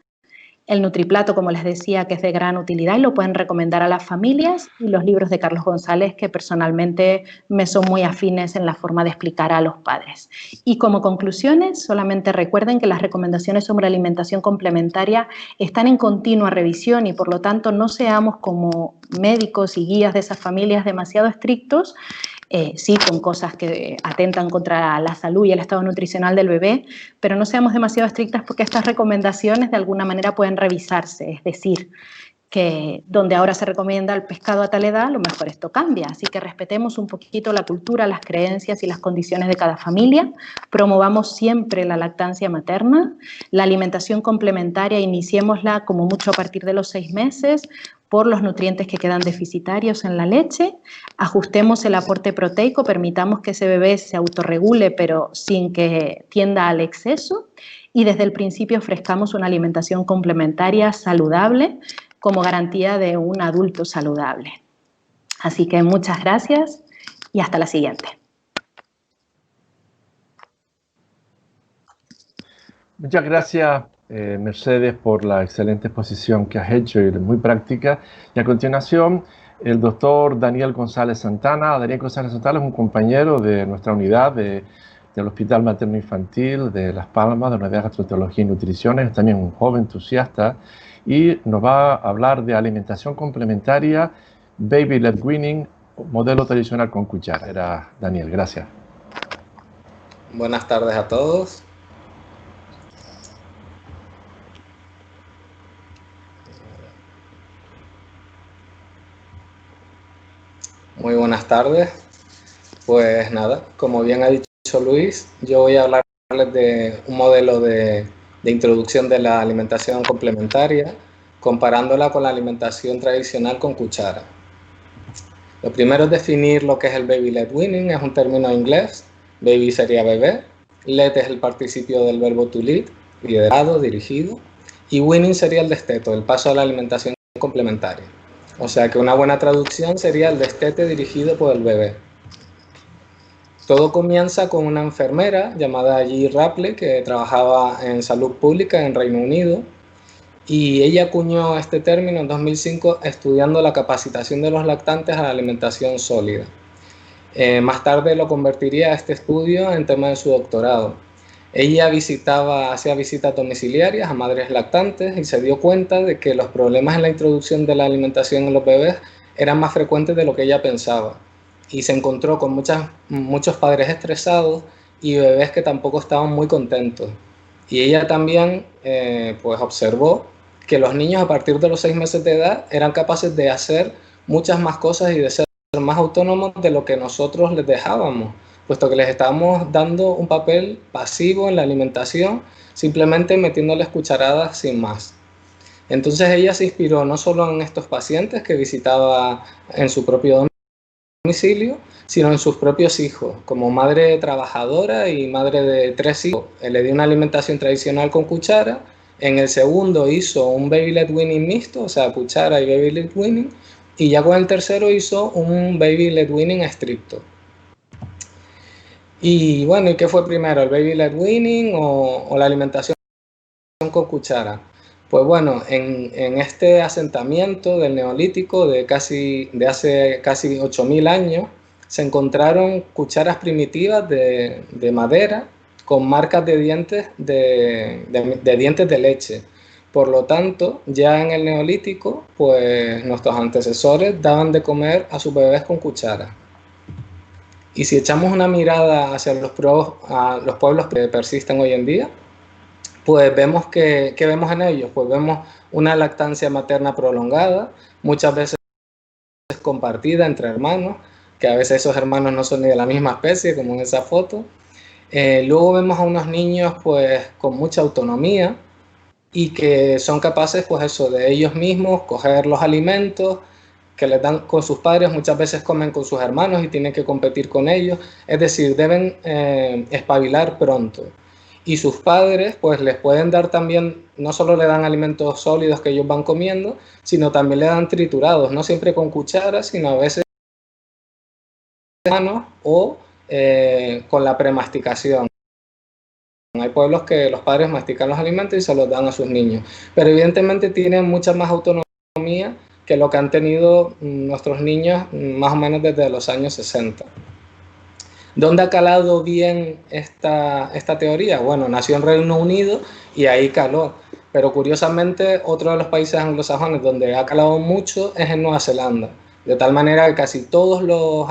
El Nutriplato, como les decía, que es de gran utilidad y lo pueden recomendar a las familias, y los libros de Carlos González, que personalmente me son muy afines en la forma de explicar a los padres. Y como conclusiones, solamente recuerden que las recomendaciones sobre alimentación complementaria están en continua revisión y por lo tanto no seamos como médicos y guías de esas familias demasiado estrictos, sí con cosas que atentan contra la salud y el estado nutricional del bebé, pero no seamos demasiado estrictas porque estas recomendaciones de alguna manera pueden revisarse, es decir, que donde ahora se recomienda el pescado a tal edad, a lo mejor esto cambia. Así que respetemos un poquito la cultura, las creencias y las condiciones de cada familia, promovamos siempre la lactancia materna, la alimentación complementaria, iniciémosla como mucho a partir de los 6 meses, por los nutrientes que quedan deficitarios en la leche, ajustemos el aporte proteico, permitamos que ese bebé se autorregule, pero sin que tienda al exceso, y desde el principio ofrezcamos una alimentación complementaria saludable como garantía de un adulto saludable. Así que muchas gracias y hasta la siguiente. Muchas gracias, Mercedes, por la excelente exposición que has hecho y muy práctica. Y a continuación, el doctor Daniel González Santana. Daniel González Santana es un compañero de nuestra unidad del Hospital Materno Infantil de Las Palmas, de la Unidad de Gastroenterología y Nutrición. Es también un joven entusiasta y nos va a hablar de alimentación complementaria, Baby Led Weaning, modelo tradicional con cuchara. Era Daniel, gracias. Buenas tardes a todos. Muy buenas tardes. Pues nada, como bien ha dicho Luis, yo voy a hablarles de un modelo de introducción de la alimentación complementaria, comparándola con la alimentación tradicional con cuchara. Lo primero es definir lo que es el baby-led weaning, es un término inglés. Baby sería bebé, led es el participio del verbo to lead, liderado, dirigido, y weaning sería el desteto, el paso a la alimentación complementaria. O sea que una buena traducción sería el destete dirigido por el bebé. Todo comienza con una enfermera llamada G. Rapley que trabajaba en salud pública en Reino Unido, y ella acuñó este término en 2005 estudiando la capacitación de los lactantes a la alimentación sólida. Más tarde lo convertiría a este estudio en tema de su doctorado. Ella hacía visitas domiciliarias a madres lactantes y se dio cuenta de que los problemas en la introducción de la alimentación en los bebés eran más frecuentes de lo que ella pensaba. Y se encontró con muchos padres estresados y bebés que tampoco estaban muy contentos. Y ella también pues observó que los niños a partir de los 6 meses de edad eran capaces de hacer muchas más cosas y de ser más autónomos de lo que nosotros les dejábamos, puesto que les estábamos dando un papel pasivo en la alimentación, simplemente metiéndoles cucharadas sin más. Entonces ella se inspiró no solo en estos pacientes que visitaba en su propio domicilio, sino en sus propios hijos. Como madre trabajadora y madre de 3 hijos, le dio una alimentación tradicional con cuchara. En el segundo hizo un baby-led weaning mixto, o sea, cuchara y baby-led weaning, y ya con el tercero hizo un baby-led weaning estricto. Y bueno, ¿y qué fue primero, el baby-led weaning o la alimentación con cuchara? Pues bueno, en este asentamiento del Neolítico de hace casi 8.000 años, se encontraron cucharas primitivas de madera con marcas de dientes de leche. Por lo tanto, ya en el Neolítico, pues nuestros antecesores daban de comer a sus bebés con cuchara. Y si echamos una mirada hacia los pueblos que persisten hoy en día, pues vemos ¿qué vemos en ellos? Pues vemos una lactancia materna prolongada, muchas veces compartida entre hermanos, que a veces esos hermanos no son ni de la misma especie, como en esa foto. Luego vemos a unos niños pues con mucha autonomía y que son capaces pues eso, de ellos mismos coger los alimentos que les dan con sus padres, muchas veces comen con sus hermanos y tienen que competir con ellos, es decir, deben espabilar pronto. Y sus padres pues les pueden dar también, no solo le dan alimentos sólidos que ellos van comiendo, sino también le dan triturados, no siempre con cucharas, sino a veces manos o con la premasticación. Hay pueblos que los padres mastican los alimentos y se los dan a sus niños, pero evidentemente tienen mucha más autonomía que lo que han tenido nuestros niños más o menos desde los años 60. ¿Dónde ha calado bien esta teoría? Bueno, nació en Reino Unido y ahí caló, pero curiosamente otro de los países anglosajones donde ha calado mucho es en Nueva Zelanda, de tal manera que casi todos los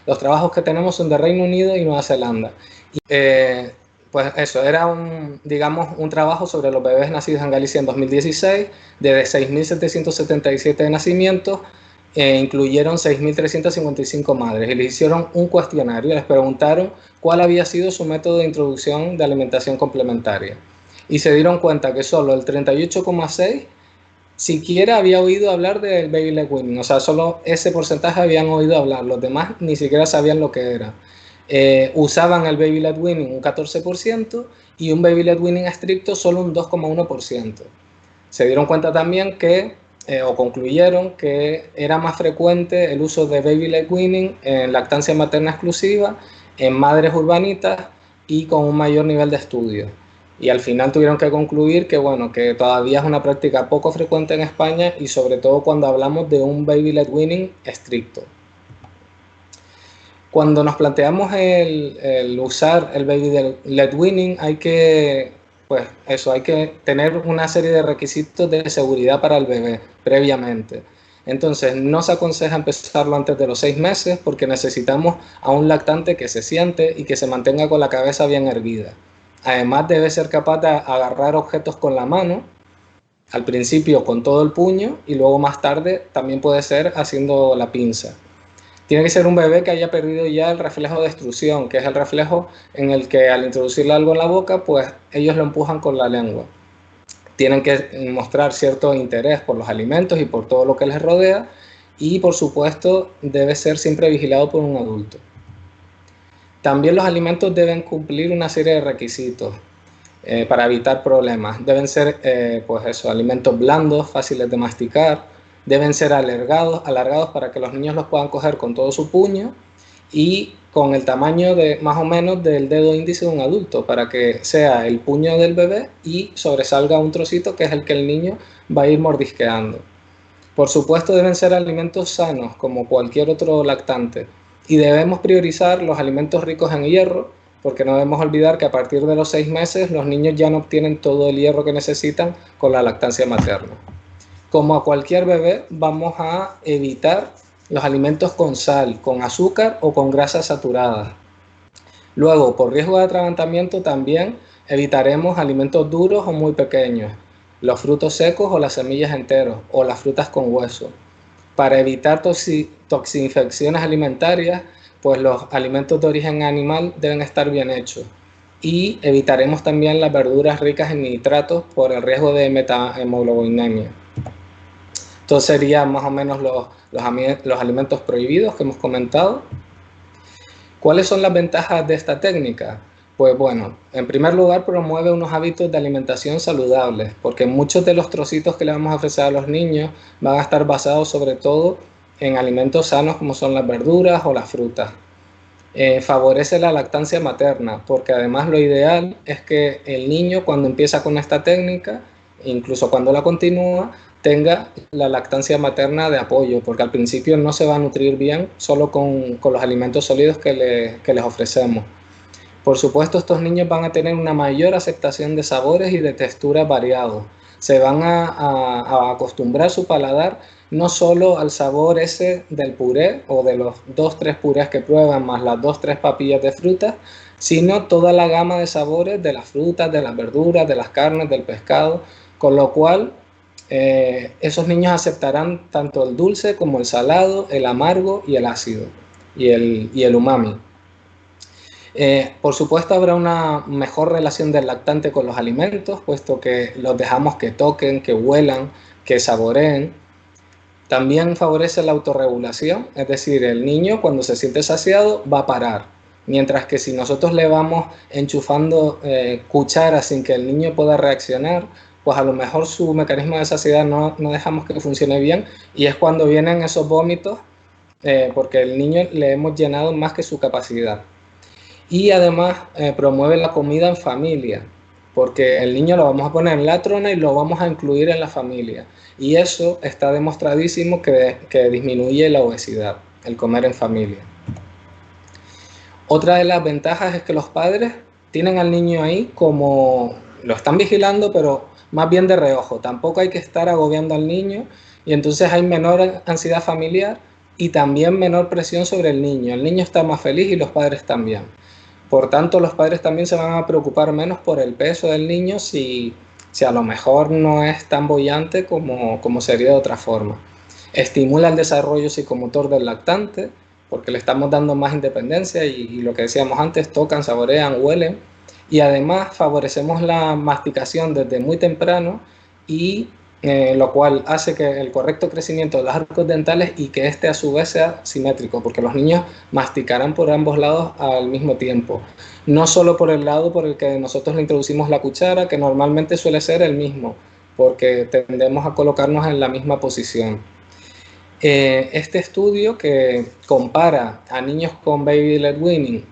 los trabajos que tenemos son de Reino Unido y Nueva Zelanda. Y, pues eso, era un trabajo sobre los bebés nacidos en Galicia en 2016, de 6.777 nacimientos, incluyeron 6.355 madres y les hicieron un cuestionario, les preguntaron cuál había sido su método de introducción de alimentación complementaria. Y se dieron cuenta que solo el 38,6% siquiera había oído hablar del baby-led weaning, o sea, solo ese porcentaje habían oído hablar, los demás ni siquiera sabían lo que era. Usaban el baby-led weaning un 14% y un baby-led weaning estricto solo un 2,1%. Se dieron cuenta también que, o concluyeron que era más frecuente el uso de baby-led weaning en lactancia materna exclusiva, en madres urbanitas y con un mayor nivel de estudio. Y al final tuvieron que concluir que, bueno, que todavía es una práctica poco frecuente en España y sobre todo cuando hablamos de un baby-led weaning estricto. Cuando nos planteamos el usar el baby-led weaning hay que tener una serie de requisitos de seguridad para el bebé previamente. Entonces no se aconseja empezarlo antes de los 6 meses porque necesitamos a un lactante que se siente y que se mantenga con la cabeza bien erguida. Además debe ser capaz de agarrar objetos con la mano al principio con todo el puño y luego más tarde también puede ser haciendo la pinza. Tiene que ser un bebé que haya perdido ya el reflejo de extrusión, que es el reflejo en el que al introducirle algo en la boca, pues ellos lo empujan con la lengua. Tienen que mostrar cierto interés por los alimentos y por todo lo que les rodea, y por supuesto debe ser siempre vigilado por un adulto. También los alimentos deben cumplir una serie de requisitos para evitar problemas. Deben ser pues eso, alimentos blandos, fáciles de masticar, deben ser alargados para que los niños los puedan coger con todo su puño y con el tamaño de más o menos del dedo índice de un adulto, para que sea el puño del bebé y sobresalga un trocito que es el que el niño va a ir mordisqueando. Por supuesto deben ser alimentos sanos como cualquier otro lactante, y debemos priorizar los alimentos ricos en hierro, porque no debemos olvidar que a partir de los 6 meses los niños ya no obtienen todo el hierro que necesitan con la lactancia materna. Como a cualquier bebé, vamos a evitar los alimentos con sal, con azúcar o con grasas saturadas. Luego, por riesgo de atragantamiento, también evitaremos alimentos duros o muy pequeños, los frutos secos o las semillas enteros, o las frutas con hueso. Para evitar toxinfecciones alimentarias, pues los alimentos de origen animal deben estar bien hechos. Y evitaremos también las verduras ricas en nitratos por el riesgo de metahemoglobinemia. Entonces serían más o menos los alimentos prohibidos que hemos comentado. ¿Cuáles son las ventajas de esta técnica? Pues bueno, en primer lugar promueve unos hábitos de alimentación saludables, porque muchos de los trocitos que le vamos a ofrecer a los niños van a estar basados sobre todo en alimentos sanos como son las verduras o las frutas. Favorece la lactancia materna, porque además lo ideal es que el niño cuando empieza con esta técnica, incluso cuando la continúa, tenga la lactancia materna de apoyo, porque al principio no se va a nutrir bien solo con los alimentos sólidos que les ofrecemos. Por supuesto, estos niños van a tener una mayor aceptación de sabores y de texturas variados. Se van a acostumbrar su paladar no solo al sabor ese del puré o de los 2-3 purés que prueban más las 2-3 papillas de fruta, sino toda la gama de sabores de las frutas, de las verduras, de las carnes, del pescado, con lo cual esos niños aceptarán tanto el dulce como el salado, el amargo y el ácido y el umami. Por supuesto habrá una mejor relación del lactante con los alimentos, puesto que los dejamos que toquen, que huelan, que saboreen. También favorece la autorregulación, es decir, el niño cuando se siente saciado va a parar, mientras que si nosotros le vamos enchufando cucharas sin que el niño pueda reaccionar, pues a lo mejor su mecanismo de saciedad no dejamos que funcione bien, y es cuando vienen esos vómitos porque el niño le hemos llenado más que su capacidad. Y además promueve la comida en familia, porque el niño lo vamos a poner en la trona y lo vamos a incluir en la familia. Y eso está demostradísimo que disminuye la obesidad, el comer en familia. Otra de las ventajas es que los padres tienen al niño ahí como lo están vigilando, pero más bien de reojo. Tampoco hay que estar agobiando al niño, y entonces hay menor ansiedad familiar y también menor presión sobre el niño. El niño está más feliz y los padres también. Por tanto, los padres también se van a preocupar menos por el peso del niño si a lo mejor no es tan boyante como sería de otra forma. Estimula el desarrollo psicomotor del lactante, porque le estamos dando más independencia y lo que decíamos antes, tocan, saborean, huelen. Y además favorecemos la masticación desde muy temprano, y lo cual hace que el correcto crecimiento de los arcos dentales y que este a su vez sea simétrico, porque los niños masticarán por ambos lados al mismo tiempo, no solo por el lado por el que nosotros le introducimos la cuchara, que normalmente suele ser el mismo, porque tendemos a colocarnos en la misma posición. Este estudio que compara a niños con baby-led weaning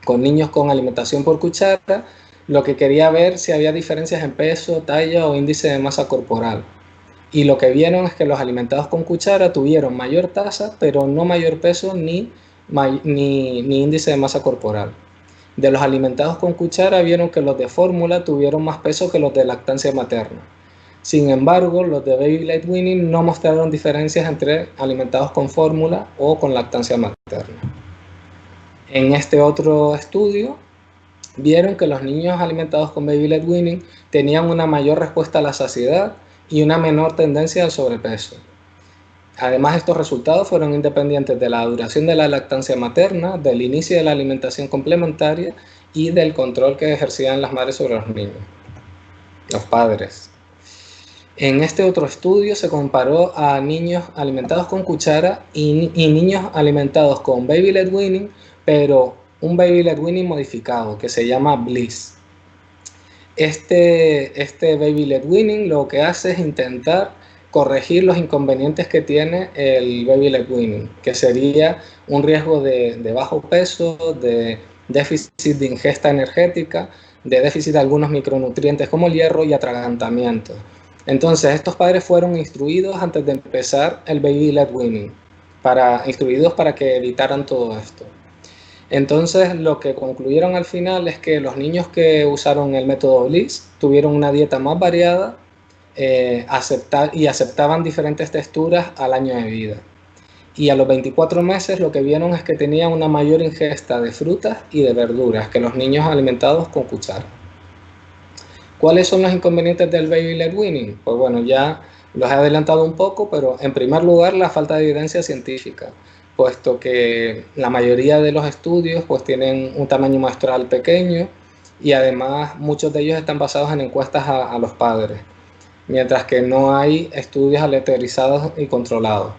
con niños con alimentación por cuchara, lo que quería ver si había diferencias en peso, talla o índice de masa corporal. Y lo que vieron es que los alimentados con cuchara tuvieron mayor tasa, pero no mayor peso ni índice de masa corporal. De los alimentados con cuchara vieron que los de fórmula tuvieron más peso que los de lactancia materna. Sin embargo, los de baby-led weaning no mostraron diferencias entre alimentados con fórmula o con lactancia materna. En este otro estudio vieron que los niños alimentados con baby-led weaning tenían una mayor respuesta a la saciedad y una menor tendencia al sobrepeso. Además, estos resultados fueron independientes de la duración de la lactancia materna, del inicio de la alimentación complementaria y del control que ejercían las madres sobre los niños, los padres. En este otro estudio se comparó a niños alimentados con cuchara y niños alimentados con baby led weaning, pero un baby led weaning modificado que se llama Bliss. Este baby led weaning lo que hace es intentar corregir los inconvenientes que tiene el baby led weaning, que sería un riesgo de bajo peso, de déficit de ingesta energética, de déficit de algunos micronutrientes como el hierro y atragantamiento. Entonces, estos padres fueron instruidos antes de empezar el baby led weaning, instruidos para que evitaran todo esto. Entonces, lo que concluyeron al final es que los niños que usaron el método Bliss tuvieron una dieta más variada y aceptaban diferentes texturas al año de vida. Y a los 24 meses lo que vieron es que tenían una mayor ingesta de frutas y de verduras que los niños alimentados con cuchara. ¿Cuáles son los inconvenientes del baby led weaning? Pues bueno, ya los he adelantado un poco, pero en primer lugar la falta de evidencia científica, puesto que la mayoría de los estudios pues tienen un tamaño muestral pequeño y además muchos de ellos están basados en encuestas a los padres, mientras que no hay estudios aleatorizados y controlados.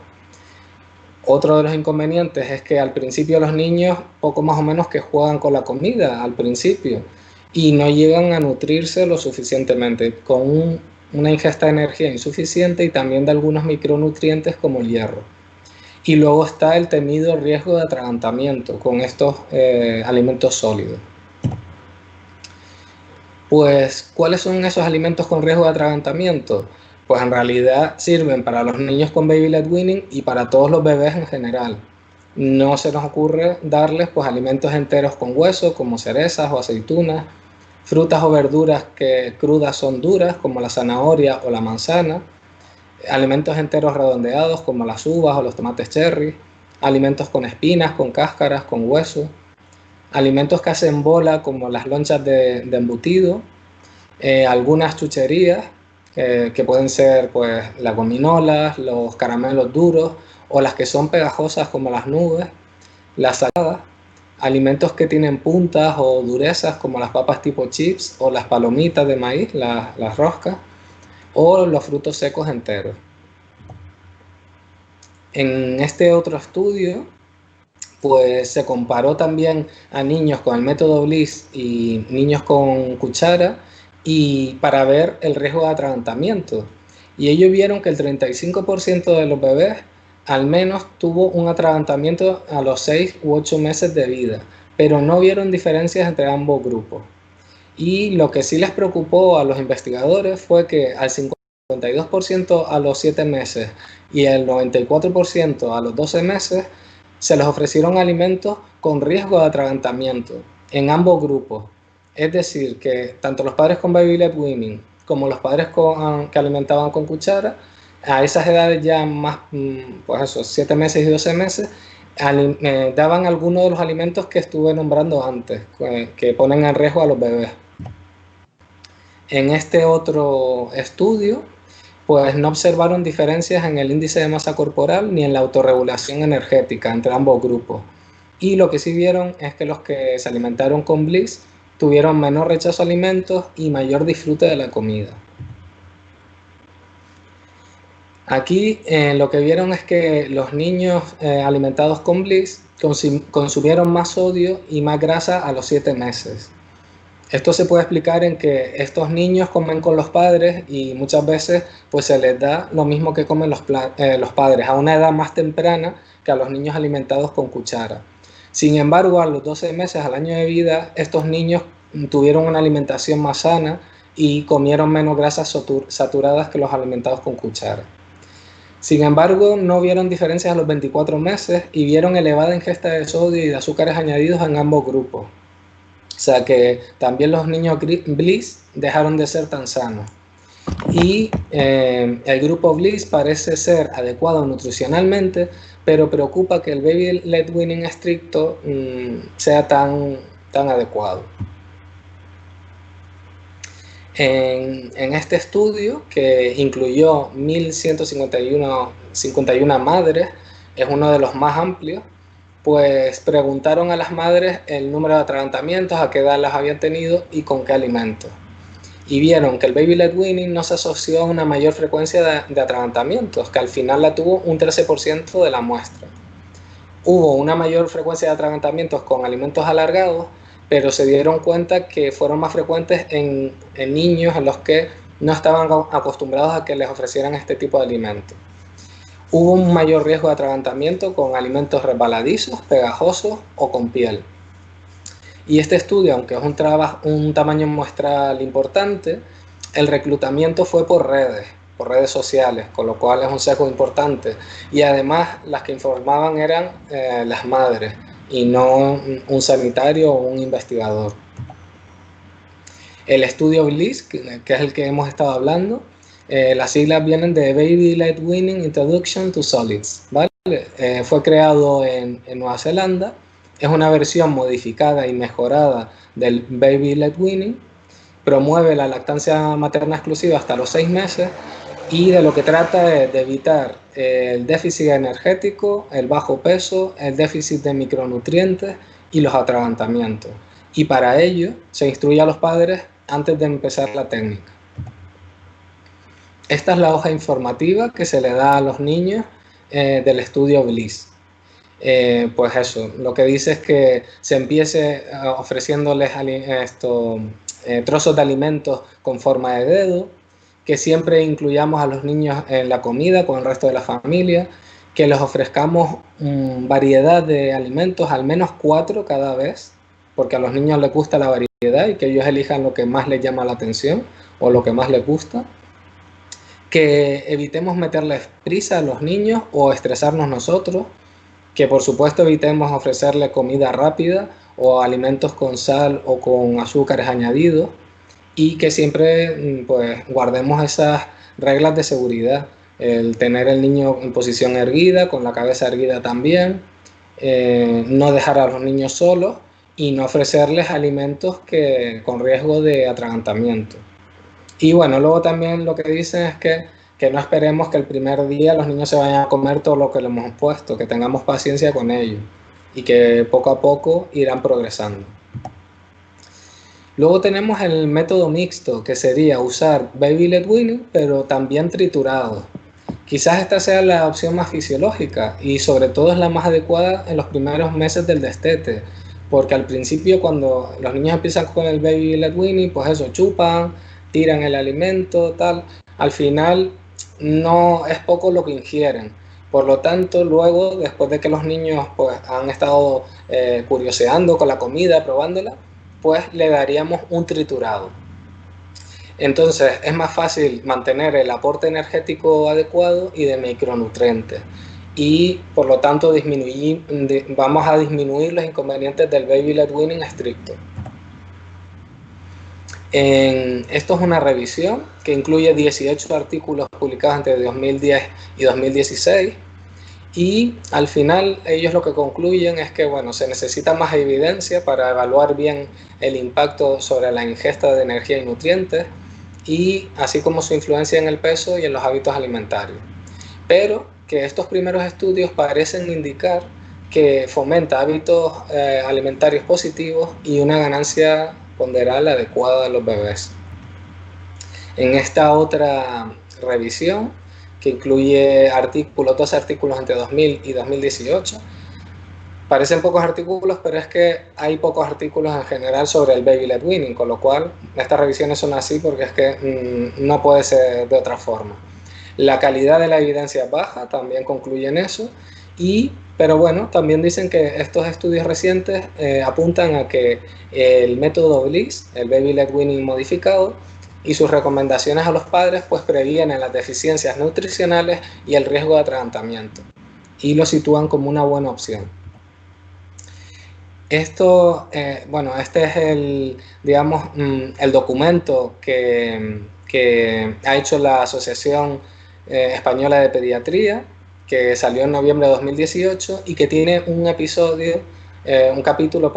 Otro de los inconvenientes es que al principio los niños poco más o menos que juegan con la comida al principio y no llegan a nutrirse lo suficientemente, con una ingesta de energía insuficiente y también de algunos micronutrientes como el hierro. Y luego está el temido riesgo de atragantamiento con estos alimentos sólidos. Pues, ¿cuáles son esos alimentos con riesgo de atragantamiento? Pues en realidad sirven para los niños con baby led weaning y para todos los bebés en general. No se nos ocurre darles pues alimentos enteros con hueso como cerezas o aceitunas, frutas o verduras que crudas son duras como la zanahoria o la manzana, alimentos enteros redondeados como las uvas o los tomates cherry, alimentos con espinas, con cáscaras, con hueso, alimentos que hacen bola como las lonchas de embutido, algunas chucherías que pueden ser pues las gominolas, los caramelos duros o las que son pegajosas como las nubes, las saladas, alimentos que tienen puntas o durezas como las papas tipo chips o las palomitas de maíz, las roscas, o los frutos secos enteros. En este otro estudio pues se comparó también a niños con el método Bliss y niños con cuchara y para ver el riesgo de atragantamiento. Y ellos vieron que el 35% de los bebés al menos tuvo un atragantamiento a los 6 u 8 meses de vida, pero no vieron diferencias entre ambos grupos. Y lo que sí les preocupó a los investigadores fue que al 52% a los 7 meses y el 94% a los 12 meses se les ofrecieron alimentos con riesgo de atragantamiento en ambos grupos. Es decir, que tanto los padres con baby led weaning como los padres que alimentaban con cuchara, a esas edades ya más, pues eso, 7 meses y 12 meses, daban algunos de los alimentos que estuve nombrando antes, que ponen en riesgo a los bebés. En este otro estudio, pues no observaron diferencias en el índice de masa corporal ni en la autorregulación energética entre ambos grupos. Y lo que sí vieron es que los que se alimentaron con Bliss tuvieron menor rechazo a alimentos y mayor disfrute de la comida. Aquí lo que vieron es que los niños alimentados con Bliss consumieron más sodio y más grasa a los 7 meses. Esto se puede explicar en que estos niños comen con los padres y muchas veces pues se les da lo mismo que comen los padres a una edad más temprana que a los niños alimentados con cuchara. Sin embargo, a los 12 meses al año de vida, estos niños tuvieron una alimentación más sana y comieron menos grasas saturadas que los alimentados con cuchara. Sin embargo, no vieron diferencias a los 24 meses y vieron elevada ingesta de sodio y de azúcares añadidos en ambos grupos. O sea que también los niños Bliss dejaron de ser tan sanos. Y el grupo Bliss parece ser adecuado nutricionalmente, pero preocupa que el baby led weaning estricto sea tan adecuado. En este estudio, que incluyó 1.151 madres, es uno de los más amplios, pues preguntaron a las madres el número de atragantamientos, a qué edad las habían tenido y con qué alimentos. Y vieron que el baby-led weaning no se asoció a una mayor frecuencia de atragantamientos, que al final la tuvo un 13% de la muestra. Hubo una mayor frecuencia de atragantamientos con alimentos alargados, pero se dieron cuenta que fueron más frecuentes en niños en los que no estaban acostumbrados a que les ofrecieran este tipo de alimentos. Hubo un mayor riesgo de atragantamiento con alimentos resbaladizos, pegajosos o con piel. Y este estudio, aunque es un tamaño muestral importante, el reclutamiento fue por redes sociales, con lo cual es un sesgo importante. Y además las que informaban eran las madres y no un sanitario o un investigador. El estudio BLISS, que es el que hemos estado hablando, las siglas vienen de Baby-led Weaning Introduction to Solids, ¿vale? Fue creado en Nueva Zelanda. Es una versión modificada y mejorada del baby-led weaning, promueve la lactancia materna exclusiva hasta los 6 meses y de lo que trata es de evitar el déficit energético, el bajo peso, el déficit de micronutrientes y los atragantamientos. Y para ello se instruye a los padres antes de empezar la técnica. Esta es la hoja informativa que se le da a los niños del estudio BLISS. Pues eso, lo que dice es que se empiece ofreciéndoles trozos de alimentos con forma de dedo, que siempre incluyamos a los niños en la comida con el resto de la familia, que les ofrezcamos variedad de alimentos, al menos 4 cada vez, porque a los niños les gusta la variedad y que ellos elijan lo que más les llama la atención o lo que más les gusta. Que evitemos meterles prisa a los niños o estresarnos nosotros, que por supuesto evitemos ofrecerle comida rápida o alimentos con sal o con azúcares añadidos y que siempre pues guardemos esas reglas de seguridad, el tener el niño en posición erguida, con la cabeza erguida también, no dejar a los niños solos y no ofrecerles alimentos con riesgo de atragantamiento. Y bueno, luego también lo que dicen es que no esperemos que el primer día los niños se vayan a comer todo lo que les hemos puesto, que tengamos paciencia con ellos y que poco a poco irán progresando. Luego tenemos el método mixto, que sería usar baby-led weaning, pero también triturado. Quizás esta sea la opción más fisiológica y sobre todo es la más adecuada en los primeros meses del destete, porque al principio cuando los niños empiezan con el baby-led weaning, pues eso, chupan, tiran el alimento, tal. Al final no es poco lo que ingieren. Por lo tanto, luego, después de que los niños pues, han estado curioseando con la comida, probándola, pues le daríamos un triturado. Entonces, es más fácil mantener el aporte energético adecuado y de micronutrientes. Y, por lo tanto, vamos a disminuir los inconvenientes del baby-led weaning estricto. Esto es una revisión que incluye 18 artículos publicados entre 2010 y 2016 y al final ellos lo que concluyen es que bueno, se necesita más evidencia para evaluar bien el impacto sobre la ingesta de energía y nutrientes y así como su influencia en el peso y en los hábitos alimentarios. Pero que estos primeros estudios parecen indicar que fomenta hábitos alimentarios positivos y una ganancia ponderal adecuada de los bebés. En esta otra revisión, que incluye 12 artículos entre 2000 y 2018, parecen pocos artículos, pero es que hay pocos artículos en general sobre el baby-led weaning, con lo cual estas revisiones son así porque es que no puede ser de otra forma. La calidad de la evidencia es baja, también concluyen eso, pero bueno, también dicen que estos estudios recientes apuntan a que el método BLISS, el baby-led weaning modificado, y sus recomendaciones a los padres pues previenen las deficiencias nutricionales y el riesgo de atragantamiento y lo sitúan como una buena opción. Esto, este es el documento que ha hecho la Asociación Española de Pediatría, que salió en noviembre de 2018 y que tiene un capítulo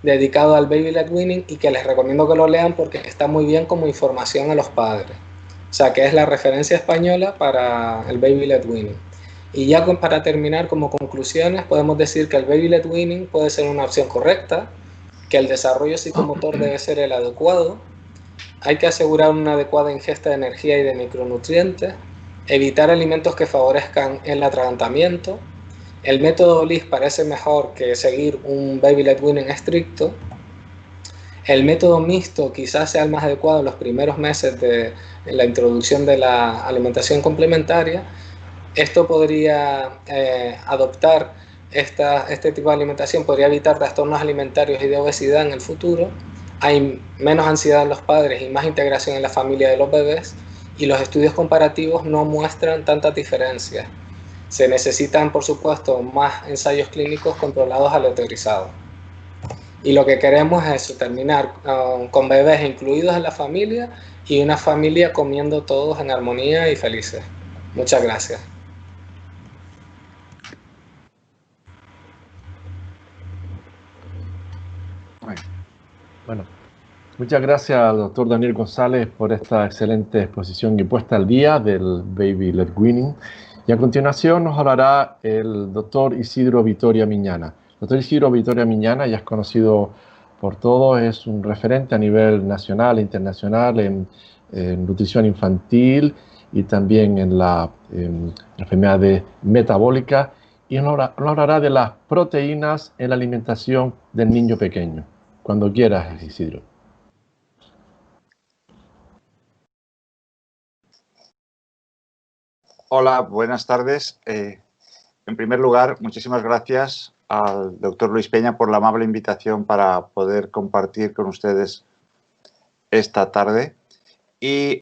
dedicado al baby led weaning y que les recomiendo que lo lean porque está muy bien como información a los padres. O sea, que es la referencia española para el baby led weaning. Y ya para terminar, como conclusiones, podemos decir que el baby led weaning puede ser una opción correcta, que el desarrollo psicomotor debe ser el adecuado, hay que asegurar una adecuada ingesta de energía y de micronutrientes, evitar alimentos que favorezcan el atragantamiento. El método LIS parece mejor que seguir un baby led weaning estricto. El método mixto quizás sea el más adecuado en los primeros meses de la introducción de la alimentación complementaria. Esto podría adoptar este tipo de alimentación, podría evitar trastornos alimentarios y de obesidad en el futuro. Hay menos ansiedad en los padres y más integración en la familia de los bebés, y los estudios comparativos no muestran tantas diferencias. Se necesitan, por supuesto, más ensayos clínicos controlados aleatorizados. Y lo que queremos es eso, terminar con bebés incluidos en la familia y una familia comiendo todos en armonía y felices. Muchas gracias. Bueno, muchas gracias al doctor Daniel González por esta excelente exposición y puesta al día del baby led weaning. Y a continuación nos hablará el doctor Isidro Vitoria Miñana. El doctor Isidro Vitoria Miñana ya es conocido por todos, es un referente a nivel nacional e internacional en nutrición infantil y también en la enfermedades metabólicas, y nos hablará de las proteínas en la alimentación del niño pequeño. Cuando quieras, Isidro. Hola, buenas tardes. En primer lugar, muchísimas gracias al doctor Luis Peña por la amable invitación para poder compartir con ustedes esta tarde. Y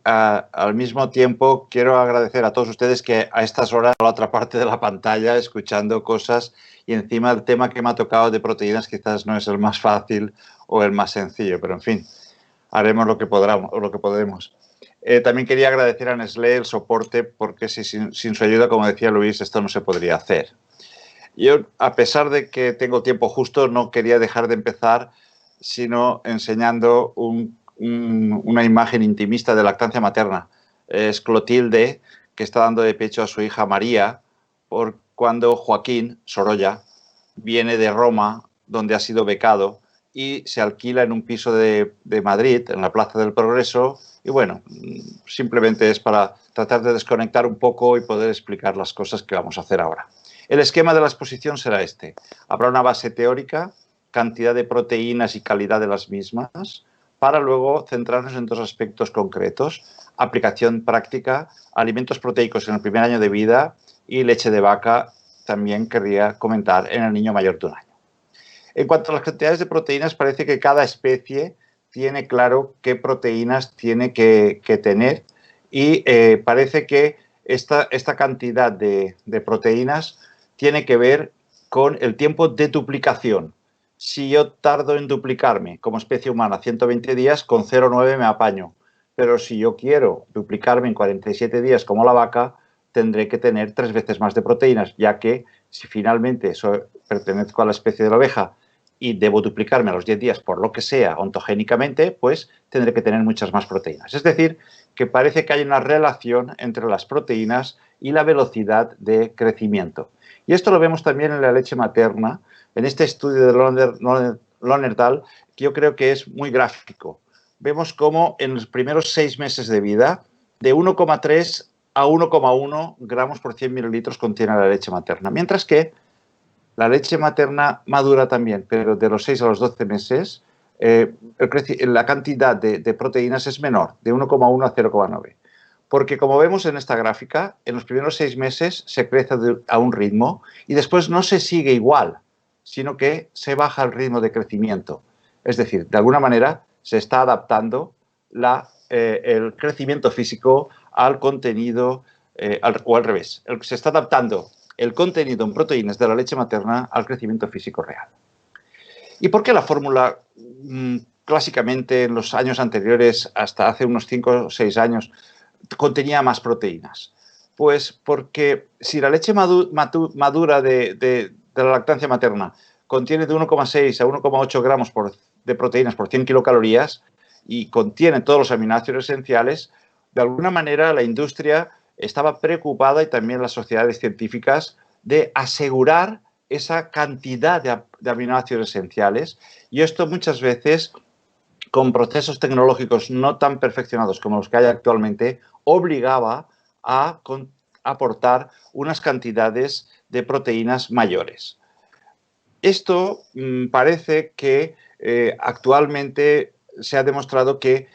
al mismo tiempo quiero agradecer a todos ustedes que a estas horas a la otra parte de la pantalla escuchando cosas, y encima el tema que me ha tocado de proteínas quizás no es el más fácil o el más sencillo, pero en fin, haremos lo que podremos. También quería agradecer a Nestlé el soporte, porque sin su ayuda, como decía Luis, esto no se podría hacer. Yo, a pesar de que tengo tiempo justo, no quería dejar de empezar sino enseñando una imagen intimista de lactancia materna. Es Clotilde, que está dando de pecho a su hija María, cuando Joaquín Sorolla viene de Roma, donde ha sido becado, y se alquila en un piso de Madrid, en la Plaza del Progreso. Y bueno, simplemente es para tratar de desconectar un poco y poder explicar las cosas que vamos a hacer ahora. El esquema de la exposición será este. Habrá una base teórica, cantidad de proteínas y calidad de las mismas, para luego centrarnos en dos aspectos concretos: aplicación práctica, alimentos proteicos en el primer año de vida, y leche de vaca, también querría comentar, en el niño mayor de 1 año. En cuanto a las cantidades de proteínas, parece que cada especie tiene claro qué proteínas tiene que tener, y parece que esta cantidad de proteínas tiene que ver con el tiempo de duplicación. Si yo tardo en duplicarme como especie humana 120 días, con 0,9 me apaño. Pero si yo quiero duplicarme en 47 días como la vaca, tendré que tener 3 veces más de proteínas, ya que si finalmente pertenezco a la especie de la oveja y debo duplicarme a los 10 días por lo que sea ontogénicamente, pues tendré que tener muchas más proteínas. Es decir, que parece que hay una relación entre las proteínas y la velocidad de crecimiento. Y esto lo vemos también en la leche materna, en este estudio de Lonertal, que yo creo que es muy gráfico. Vemos cómo en los primeros 6 meses de vida, de 1,3 a 1,1 gramos por 100 mililitros contiene la leche materna. Mientras que la leche materna madura también, pero de los 6 a los 12 meses, la cantidad de proteínas es menor, de 1,1 a 0,9. Porque, como vemos en esta gráfica, en los primeros 6 meses se crece a un ritmo y después no se sigue igual, sino que se baja el ritmo de crecimiento. Es decir, de alguna manera se está adaptando el crecimiento físico al contenido, o al revés, se está adaptando el contenido en proteínas de la leche materna al crecimiento físico real. ¿Y por qué la fórmula, clásicamente en los años anteriores, hasta hace unos 5 o 6 años, contenía más proteínas? Pues porque si la leche madura de la lactancia materna contiene de 1,6 a 1,8 gramos de proteínas por 100 kilocalorías y contiene todos los aminoácidos esenciales, de alguna manera la industria estaba preocupada, y también las sociedades científicas, de asegurar esa cantidad de aminoácidos esenciales, y esto muchas veces, con procesos tecnológicos no tan perfeccionados como los que hay actualmente, obligaba a aportar unas cantidades de proteínas mayores. Esto parece que actualmente se ha demostrado que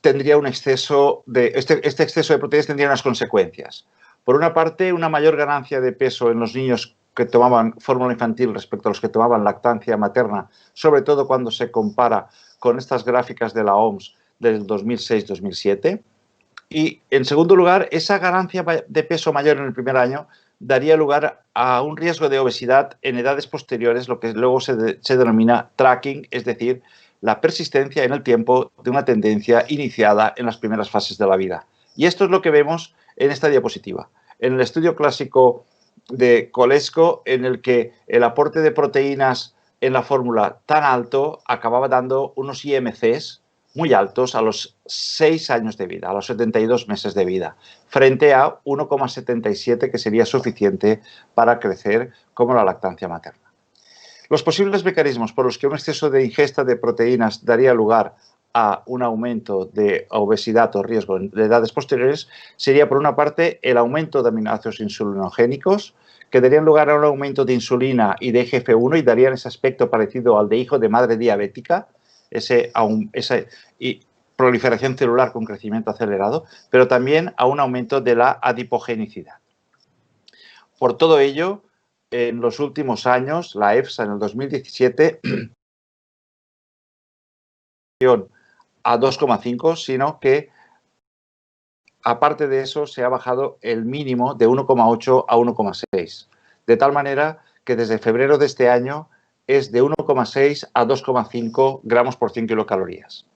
tendría un exceso de, este exceso de proteínas tendría unas consecuencias. Por una parte, una mayor ganancia de peso en los niños que tomaban fórmula infantil respecto a los que tomaban lactancia materna, sobre todo cuando se compara con estas gráficas de la OMS del 2006-2007. Y, en segundo lugar, esa ganancia de peso mayor en el primer año daría lugar a un riesgo de obesidad en edades posteriores, lo que luego se denomina tracking, es decir, la persistencia en el tiempo de una tendencia iniciada en las primeras fases de la vida. Y esto es lo que vemos en esta diapositiva. En el estudio clásico de Kolesko, en el que el aporte de proteínas en la fórmula tan alto acababa dando unos IMCs muy altos a los 6 años de vida, a los 72 meses de vida, frente a 1,77 que sería suficiente para crecer como la lactancia materna. Los posibles mecanismos por los que un exceso de ingesta de proteínas daría lugar a un aumento de obesidad o riesgo en edades posteriores sería, por una parte, el aumento de aminoácidos insulinogénicos, que darían lugar a un aumento de insulina y de IGF-1 y darían ese aspecto parecido al de hijo de madre diabética, y proliferación celular con crecimiento acelerado, pero también a un aumento de la adipogenicidad. Por todo ello, en los últimos años, la EFSA en el 2017 a 2,5, sino que aparte de eso se ha bajado el mínimo de 1,8 a 1,6, de tal manera que desde febrero de este año es de 1,6 a 2,5 gramos por 100 kilocalorías.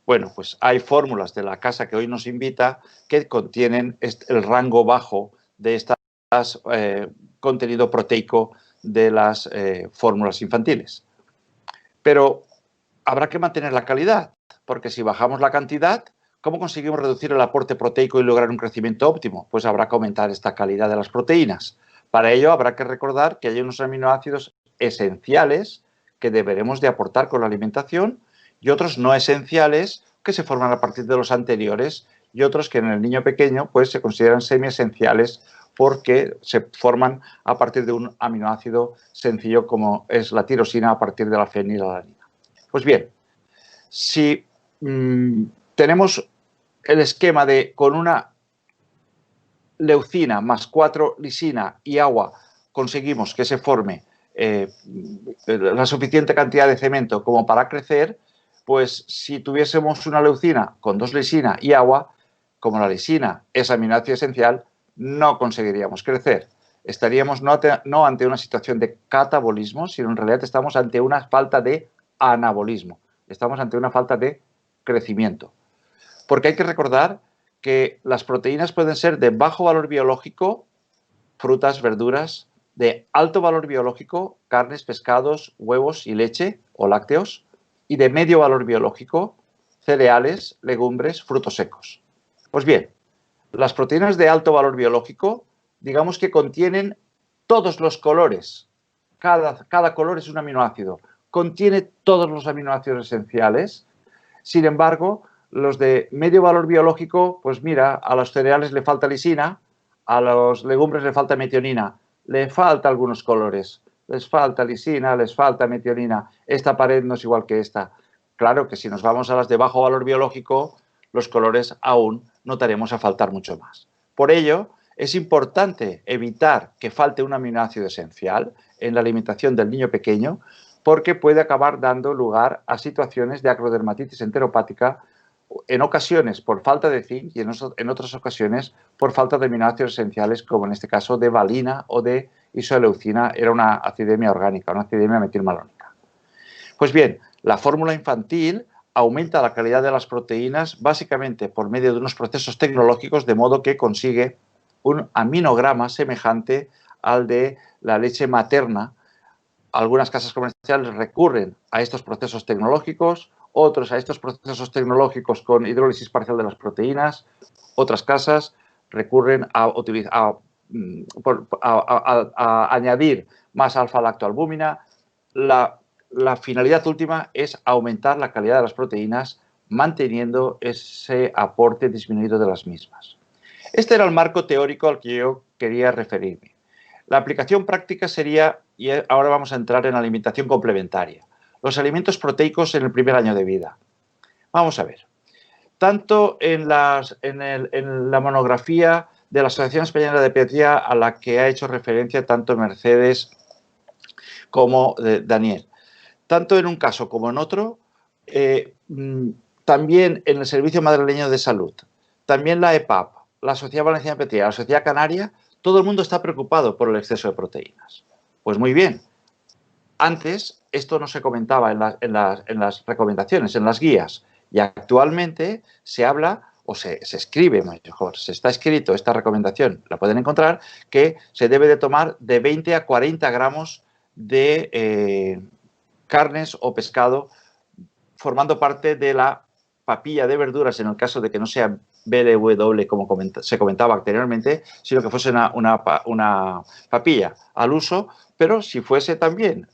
Bueno, pues hay fórmulas de la casa que hoy nos invita que contienen el rango bajo de este contenido proteico de las fórmulas infantiles. Pero habrá que mantener la calidad, porque si bajamos la cantidad, ¿cómo conseguimos reducir el aporte proteico y lograr un crecimiento óptimo? Pues habrá que aumentar esta calidad de las proteínas. Para ello habrá que recordar que hay unos aminoácidos esenciales que deberemos de aportar con la alimentación y otros no esenciales que se forman a partir de los anteriores y otros que en el niño pequeño pues se consideran semiesenciales porque se forman a partir de un aminoácido sencillo como es la tirosina a partir de la fenilalanina. Pues bien, si tenemos el esquema de con una leucina más 4 lisina y agua conseguimos que se forme la suficiente cantidad de cemento como para crecer, pues si tuviésemos una leucina con 2 lisina y agua, como la lisina es aminoácido esencial, no conseguiríamos crecer. Estaríamos no ante una situación de catabolismo, sino en realidad estamos ante una falta de anabolismo. Estamos ante una falta de crecimiento. Porque hay que recordar que las proteínas pueden ser de bajo valor biológico, frutas, verduras, de alto valor biológico, carnes, pescados, huevos y leche o lácteos, y de medio valor biológico, cereales, legumbres, frutos secos. Pues bien, las proteínas de alto valor biológico, digamos que contienen todos los colores. Cada color es un aminoácido. Contiene todos los aminoácidos esenciales. Sin embargo, los de medio valor biológico, pues mira, a los cereales le falta lisina, a los legumbres le falta metionina, le falta algunos colores, les falta lisina, les falta metionina, esta pared no es igual que esta. Claro que si nos vamos a las de bajo valor biológico, los colores aún notaremos a faltar mucho más. Por ello, es importante evitar que falte un aminoácido esencial en la alimentación del niño pequeño porque puede acabar dando lugar a situaciones de acrodermatitis enteropática, en ocasiones por falta de zinc y en otras ocasiones por falta de aminoácidos esenciales, como en este caso de valina o de isoleucina, era una acidemia orgánica, una acidemia metilmalónica. Pues bien, la fórmula infantil aumenta la calidad de las proteínas básicamente por medio de unos procesos tecnológicos, de modo que consigue un aminograma semejante al de la leche materna, Algunas casas comerciales recurren a estos procesos tecnológicos, otros a estos procesos tecnológicos con hidrólisis parcial de las proteínas, otras casas recurren a añadir más alfa-lactoalbúmina. La finalidad última es aumentar la calidad de las proteínas manteniendo ese aporte disminuido de las mismas. Este era el marco teórico al que yo quería referirme. La aplicación práctica sería, y ahora vamos a entrar en alimentación complementaria, los alimentos proteicos en el primer año de vida. Vamos a ver. Tanto en la monografía de la Asociación Española de Pediatría a la que ha hecho referencia tanto Mercedes como Daniel, tanto en un caso como en otro, también en el Servicio Madrileño de Salud, también la EPAP, la Sociedad Valenciana de Pediatría, la Sociedad Canaria, todo el mundo está preocupado por el exceso de proteínas. Pues muy bien. Antes esto no se comentaba en las recomendaciones, en las guías, y actualmente se habla o se escribe, mejor, se está escrito esta recomendación, la pueden encontrar, que se debe de tomar de 20 a 40 gramos de carnes o pescado formando parte de la papilla de verduras en el caso de que no sea BLW como se comentaba anteriormente, sino que fuese una papilla al uso, pero si fuese también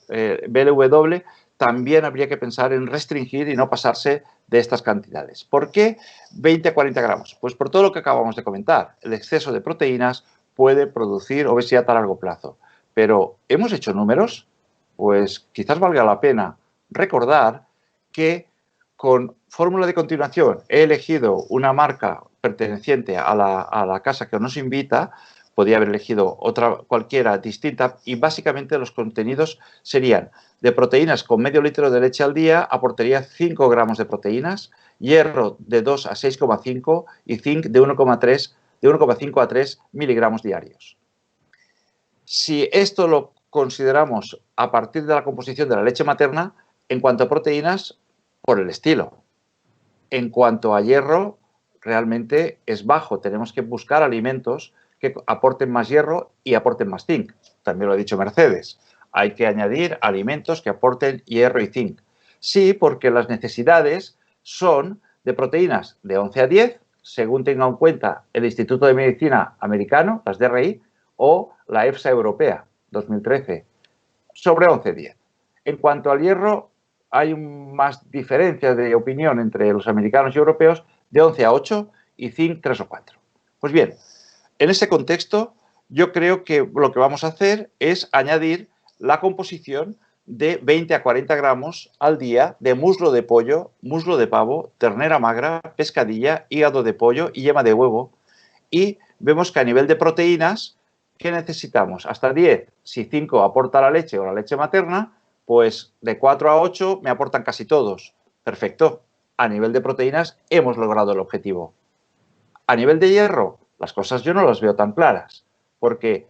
BLW, también habría que pensar en restringir y no pasarse de estas cantidades. ¿Por qué 20 a 40 gramos? Pues por todo lo que acabamos de comentar. El exceso de proteínas puede producir obesidad a largo plazo. Pero, ¿hemos hecho números? Pues quizás valga la pena recordar que con fórmula de continuación he elegido una marca perteneciente a la casa que nos invita, podría haber elegido otra cualquiera distinta y básicamente los contenidos serían de proteínas con medio litro de leche al día, aportaría 5 gramos de proteínas, hierro de 2 a 6,5 y zinc de 1,5 a 3 miligramos diarios. Si esto lo consideramos a partir de la composición de la leche materna, en cuanto a proteínas, por el estilo. En cuanto a hierro, realmente es bajo. Tenemos que buscar alimentos que aporten más hierro y aporten más zinc. También lo ha dicho Mercedes. Hay que añadir alimentos que aporten hierro y zinc. Sí, porque las necesidades son de proteínas de 11 a 10, según tenga en cuenta el Instituto de Medicina americano, las DRI, o la EFSA europea, 2013, sobre 11 a 10. En cuanto al hierro, hay más diferencias de opinión entre los americanos y europeos de 11 a 8 y zinc 3 o 4. Pues bien, en ese contexto, yo creo que lo que vamos a hacer es añadir la composición de 20 a 40 gramos al día de muslo de pollo, muslo de pavo, ternera magra, pescadilla, hígado de pollo y yema de huevo. Y vemos que a nivel de proteínas, ¿qué necesitamos? Hasta 10. Si 5 aporta la leche o la leche materna, pues de 4 a 8 me aportan casi todos. Perfecto. A nivel de proteínas hemos logrado el objetivo. A nivel de hierro, las cosas yo no las veo tan claras, porque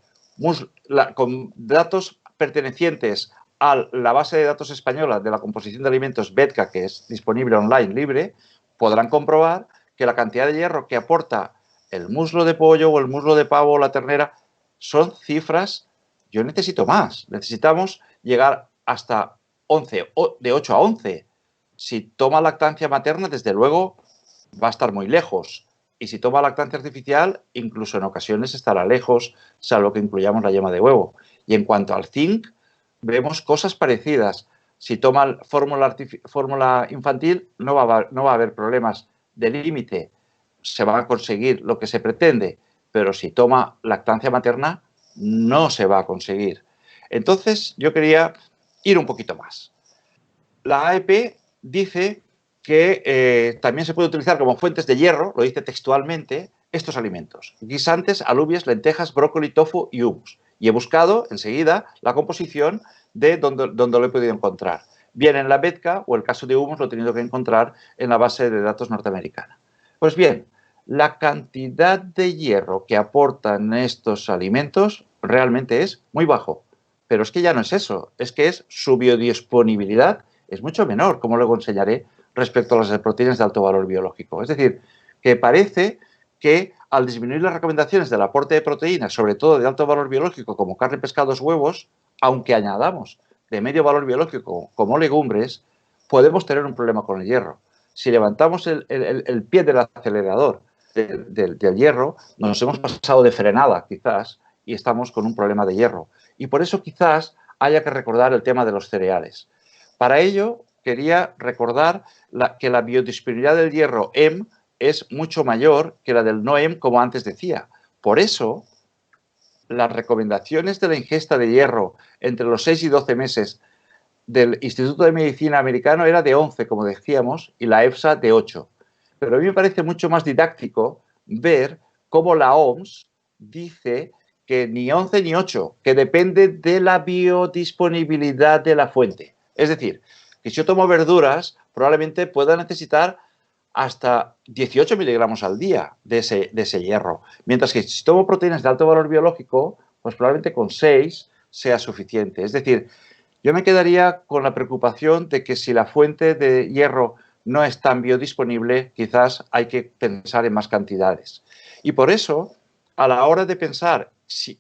con datos pertenecientes a la base de datos española de la composición de alimentos BEDCA, que es disponible online libre, podrán comprobar que la cantidad de hierro que aporta el muslo de pollo o el muslo de pavo o la ternera son cifras. Yo necesito más. Necesitamos llegar hasta 11, de 8 a 11. Si toma lactancia materna, desde luego, va a estar muy lejos. Y si toma lactancia artificial, incluso en ocasiones estará lejos, salvo que incluyamos la yema de huevo. Y en cuanto al zinc, vemos cosas parecidas. Si toma fórmula infantil, no va a haber problemas de límite. Se va a conseguir lo que se pretende. Pero si toma lactancia materna, no se va a conseguir. Entonces, yo quería ir un poquito más. La AEP dice que también se puede utilizar como fuentes de hierro, lo dice textualmente, estos alimentos: guisantes, alubias, lentejas, brócoli, tofu y hummus. Y he buscado enseguida la composición de donde lo he podido encontrar. Bien en la BEDCA, o el caso de hummus lo he tenido que encontrar en la base de datos norteamericana. Pues bien, la cantidad de hierro que aportan estos alimentos realmente es muy bajo. Pero es que ya no es eso, es que su biodisponibilidad es mucho menor, como luego enseñaré, respecto a las proteínas de alto valor biológico. Es decir, que parece que al disminuir las recomendaciones del aporte de proteínas, sobre todo de alto valor biológico, como carne, pescados, huevos, aunque añadamos de medio valor biológico como legumbres, podemos tener un problema con el hierro. Si levantamos el pie del acelerador del hierro, nos hemos pasado de frenada quizás y estamos con un problema de hierro. Y por eso quizás haya que recordar el tema de los cereales. Para ello, quería recordar que la biodisponibilidad del hierro EM es mucho mayor que la del no EM, como antes decía. Por eso, las recomendaciones de la ingesta de hierro entre los 6 y 12 meses del Instituto de Medicina americano era de 11, como decíamos, y la EFSA de 8. Pero a mí me parece mucho más didáctico ver cómo la OMS dice que ni 11 ni 8, que depende de la biodisponibilidad de la fuente. Es decir, que si yo tomo verduras, probablemente pueda necesitar hasta 18 miligramos al día de ese hierro. Mientras que si tomo proteínas de alto valor biológico, pues probablemente con 6 sea suficiente. Es decir, yo me quedaría con la preocupación de que si la fuente de hierro no es tan biodisponible, quizás hay que pensar en más cantidades. Y por eso, a la hora de pensar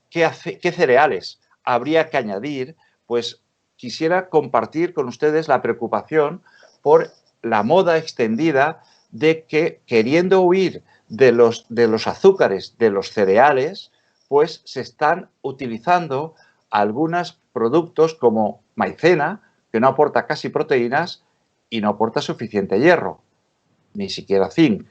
qué cereales habría que añadir, pues quisiera compartir con ustedes la preocupación por la moda extendida de que, queriendo huir de los azúcares de los cereales, pues se están utilizando algunos productos como maicena, que no aporta casi proteínas y no aporta suficiente hierro, ni siquiera zinc.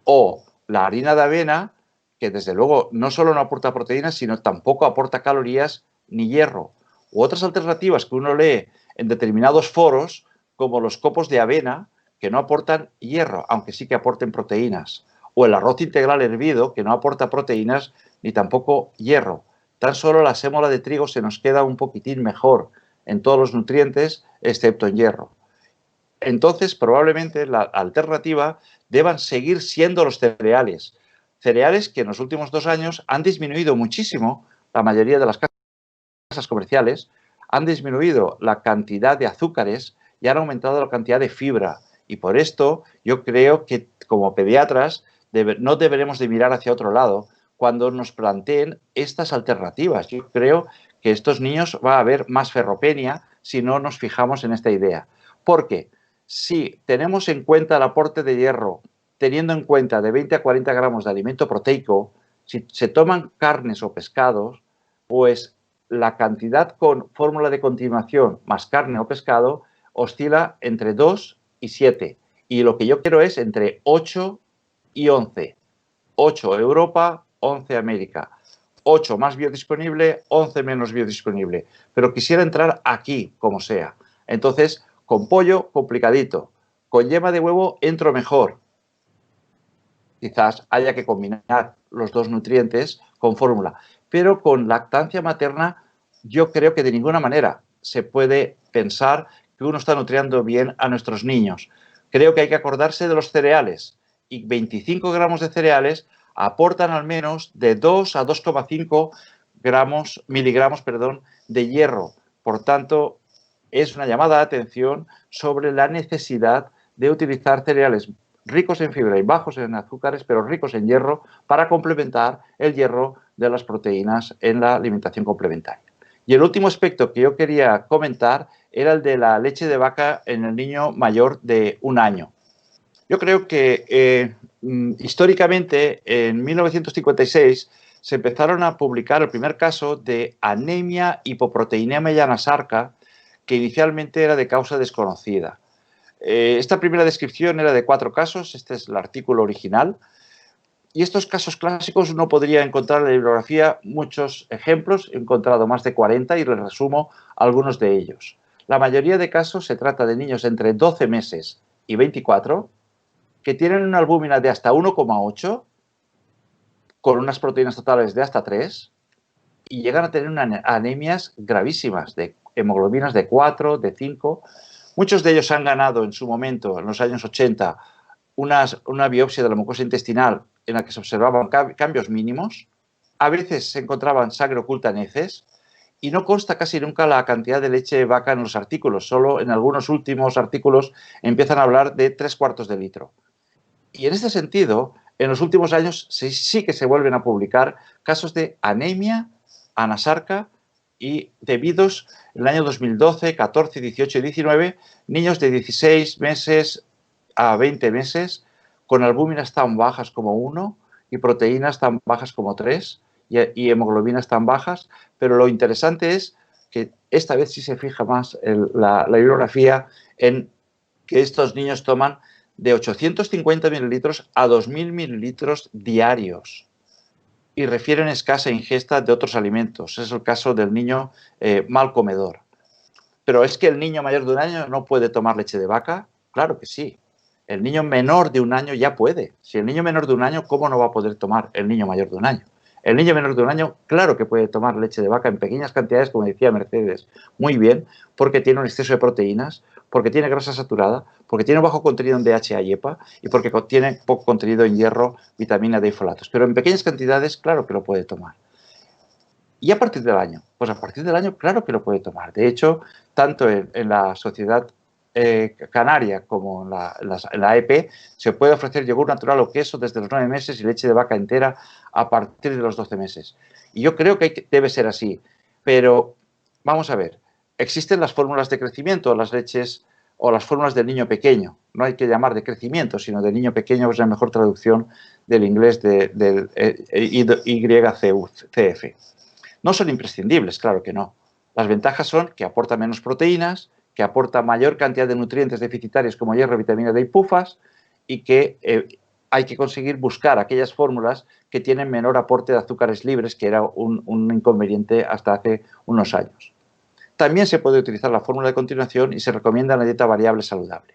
O la harina de avena, que desde luego no solo no aporta proteínas, sino tampoco aporta calorías ni hierro. U otras alternativas que uno lee en determinados foros, como los copos de avena, que no aportan hierro, aunque sí que aporten proteínas. O el arroz integral hervido, que no aporta proteínas ni tampoco hierro. Tan solo la sémola de trigo se nos queda un poquitín mejor en todos los nutrientes, excepto en hierro. Entonces, probablemente la alternativa deban seguir siendo los cereales. Cereales que en los últimos 2 años han disminuido muchísimo, la mayoría de las casas comerciales, han disminuido la cantidad de azúcares y han aumentado la cantidad de fibra. Y por esto yo creo que como pediatras no deberemos de mirar hacia otro lado cuando nos planteen estas alternativas. Yo creo que estos niños va a haber más ferropenia si no nos fijamos en esta idea. Porque si tenemos en cuenta el aporte de hierro, teniendo en cuenta de 20 a 40 gramos de alimento proteico, si se toman carnes o pescados, pues la cantidad con fórmula de continuación más carne o pescado oscila entre 2 y 7. Y lo que yo quiero es entre 8 y 11. 8 Europa, 11 América. 8 más biodisponible, 11 menos biodisponible. Pero quisiera entrar aquí, como sea. Entonces, con pollo, complicadito. Con yema de huevo, entro mejor. Quizás haya que combinar los dos nutrientes con fórmula. Pero con lactancia materna, yo creo que de ninguna manera se puede pensar que uno está nutriendo bien a nuestros niños. Creo que hay que acordarse de los cereales. Y 25 gramos de cereales aportan al menos de 2 a 2,5 miligramos de hierro. Por tanto, es una llamada de atención sobre la necesidad de utilizar cereales ricos en fibra y bajos en azúcares, pero ricos en hierro, para complementar el hierro de las proteínas en la alimentación complementaria. Y el último aspecto que yo quería comentar era el de la leche de vaca en el niño mayor de 1 año. Yo creo que históricamente, en 1956, se empezaron a publicar el primer caso de anemia hipoproteinemia anasarca, que inicialmente era de causa desconocida. Esta primera descripción era de 4 casos, este es el artículo original, y estos casos clásicos uno podría encontrar en la bibliografía muchos ejemplos, he encontrado más de 40 y les resumo algunos de ellos. La mayoría de casos se trata de niños entre 12 meses y 24 que tienen una albúmina de hasta 1,8 con unas proteínas totales de hasta 3 y llegan a tener anemias gravísimas, de hemoglobinas de 4, de 5. Muchos de ellos han ganado en su momento, en los años 80, una biopsia de la mucosa intestinal en la que se observaban cambios mínimos. A veces se encontraban sangre oculta en heces y no consta casi nunca la cantidad de leche de vaca en los artículos. Solo en algunos últimos artículos empiezan a hablar de 3/4 de litro. Y en este sentido, en los últimos años sí que se vuelven a publicar casos de anemia anasarca y debidos en el año 2012, 14, 18 y 19, niños de 16 meses a 20 meses con albúminas tan bajas como 1 y proteínas tan bajas como 3 y hemoglobinas tan bajas, pero lo interesante es que esta vez sí se fija más la bibliografía en que estos niños toman de 850 mililitros a 2.000 mililitros diarios y refieren escasa ingesta de otros alimentos. Es el caso del niño mal comedor. Pero ¿es que el niño mayor de 1 año no puede tomar leche de vaca? Claro que sí. El niño menor de 1 año ya puede. Si el niño menor de 1 año, ¿cómo no va a poder tomar el niño mayor de 1 año? El niño menor de 1 año, claro que puede tomar leche de vaca en pequeñas cantidades, como decía Mercedes, muy bien, porque tiene un exceso de proteínas, porque tiene grasa saturada, porque tiene bajo contenido en DHA y EPA y porque tiene poco contenido en hierro, vitamina D y folatos. Pero en pequeñas cantidades, claro que lo puede tomar. ¿Y a partir del año? Pues a partir del año, claro que lo puede tomar. De hecho, tanto en la Sociedad Canaria como en la EP se puede ofrecer yogur natural o queso desde los 9 meses y leche de vaca entera a partir de los 12 meses. Y yo creo que debe ser así. Pero vamos a ver, existen las fórmulas de crecimiento, las leches o las fórmulas del niño pequeño. No hay que llamar de crecimiento, sino de niño pequeño, es la mejor traducción del inglés del YCF. No son imprescindibles, claro que no. Las ventajas son que aporta menos proteínas, que aporta mayor cantidad de nutrientes deficitarios como hierro, vitamina D y pufas, y que hay que conseguir buscar aquellas fórmulas que tienen menor aporte de azúcares libres, que era un inconveniente hasta hace unos años. También se puede utilizar la fórmula de continuación y se recomienda la dieta variable saludable.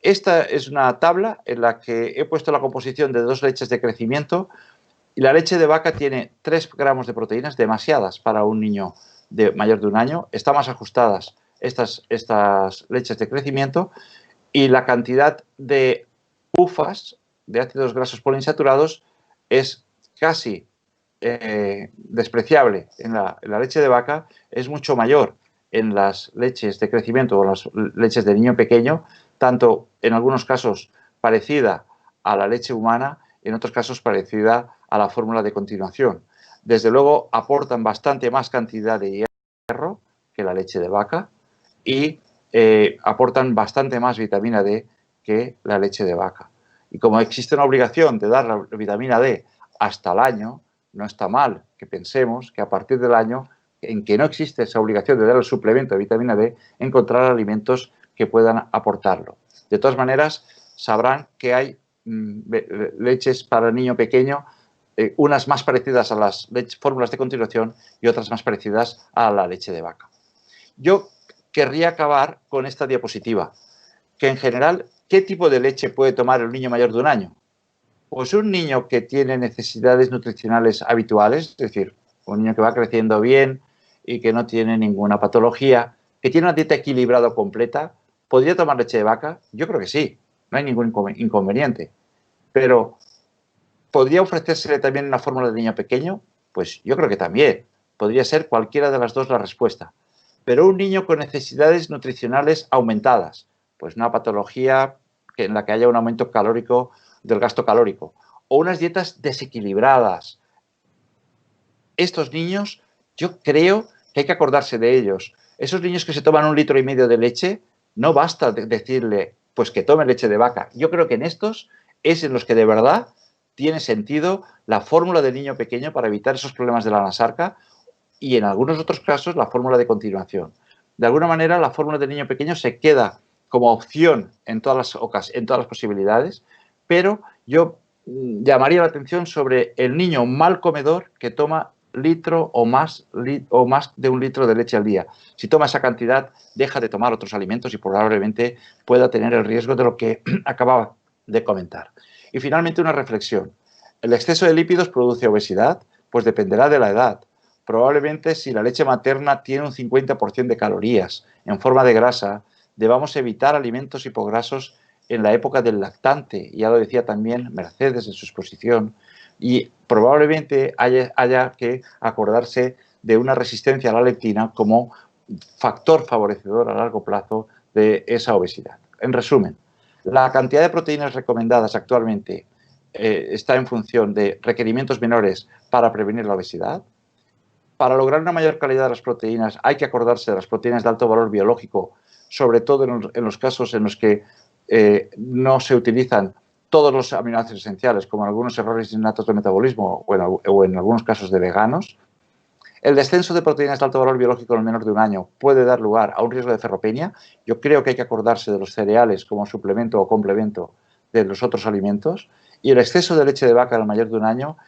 Esta es una tabla en la que he puesto la composición de 2 leches de crecimiento. Y la leche de vaca tiene 3 gramos de proteínas, demasiadas para un niño mayor de 1 año. Están más ajustadas estas leches de crecimiento y la cantidad de pufas, de ácidos grasos poliinsaturados, es casi despreciable en la leche de vaca, es mucho mayor en las leches de crecimiento o las leches de niño pequeño, tanto en algunos casos parecida a la leche humana, en otros casos parecida a la fórmula de continuación. Desde luego aportan bastante más cantidad de hierro que la leche de vaca y aportan bastante más vitamina D que la leche de vaca. Y como existe una obligación de dar la vitamina D hasta el año, no está mal que pensemos que a partir del año en que no existe esa obligación de dar el suplemento de vitamina D, encontrar alimentos que puedan aportarlo. De todas maneras, sabrán que hay leches para el niño pequeño, unas más parecidas a las fórmulas de continuación y otras más parecidas a la leche de vaca. Yo querría acabar con esta diapositiva, que en general, ¿qué tipo de leche puede tomar el niño mayor de 1 año? Pues un niño que tiene necesidades nutricionales habituales, es decir, un niño que va creciendo bien y que no tiene ninguna patología, que tiene una dieta equilibrada o completa, ¿podría tomar leche de vaca? Yo creo que sí, no hay ningún inconveniente. Pero, ¿podría ofrecérsele también una fórmula de niño pequeño? Pues yo creo que también. Podría ser cualquiera de las dos la respuesta. Pero un niño con necesidades nutricionales aumentadas, pues una patología en la que haya un aumento calórico del gasto calórico, o unas dietas desequilibradas. Estos niños, yo creo que hay que acordarse de ellos. Esos niños que se toman 1,5 litros de leche, no basta decirle pues que tome leche de vaca. Yo creo que en estos es en los que de verdad tiene sentido la fórmula del niño pequeño para evitar esos problemas de la nasarca y en algunos otros casos la fórmula de continuación. De alguna manera la fórmula del niño pequeño se queda como opción en todas las posibilidades, pero yo llamaría la atención sobre el niño mal comedor que toma litro o más de 1 litro de leche al día. Si toma esa cantidad, deja de tomar otros alimentos y probablemente pueda tener el riesgo de lo que acababa de comentar. Y finalmente una reflexión. ¿El exceso de lípidos produce obesidad? Pues dependerá de la edad. Probablemente si la leche materna tiene un 50% de calorías en forma de grasa, debamos evitar alimentos hipograsos en la época del lactante. Ya lo decía también Mercedes en su exposición. Y probablemente haya que acordarse de una resistencia a la leptina como factor favorecedor a largo plazo de esa obesidad. En resumen, la cantidad de proteínas recomendadas actualmente está en función de requerimientos menores para prevenir la obesidad. para lograr una mayor calidad de las proteínas hay que acordarse de las proteínas de alto valor biológico, sobre todo en los casos en los que no se utilizan todos los aminoácidos esenciales, como en algunos errores innatos de metabolismo o en algunos casos de veganos. El descenso de proteínas de alto valor biológico en menos de un año puede dar lugar a un riesgo de ferropenia. Yo creo que hay que acordarse de los cereales como suplemento o complemento de los otros alimentos. Y el exceso de leche de vaca en el mayor de un año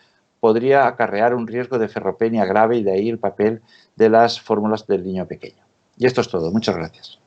podría acarrear un riesgo de ferropenia grave, y de ahí el papel de las fórmulas del niño pequeño. Y esto es todo. Muchas gracias.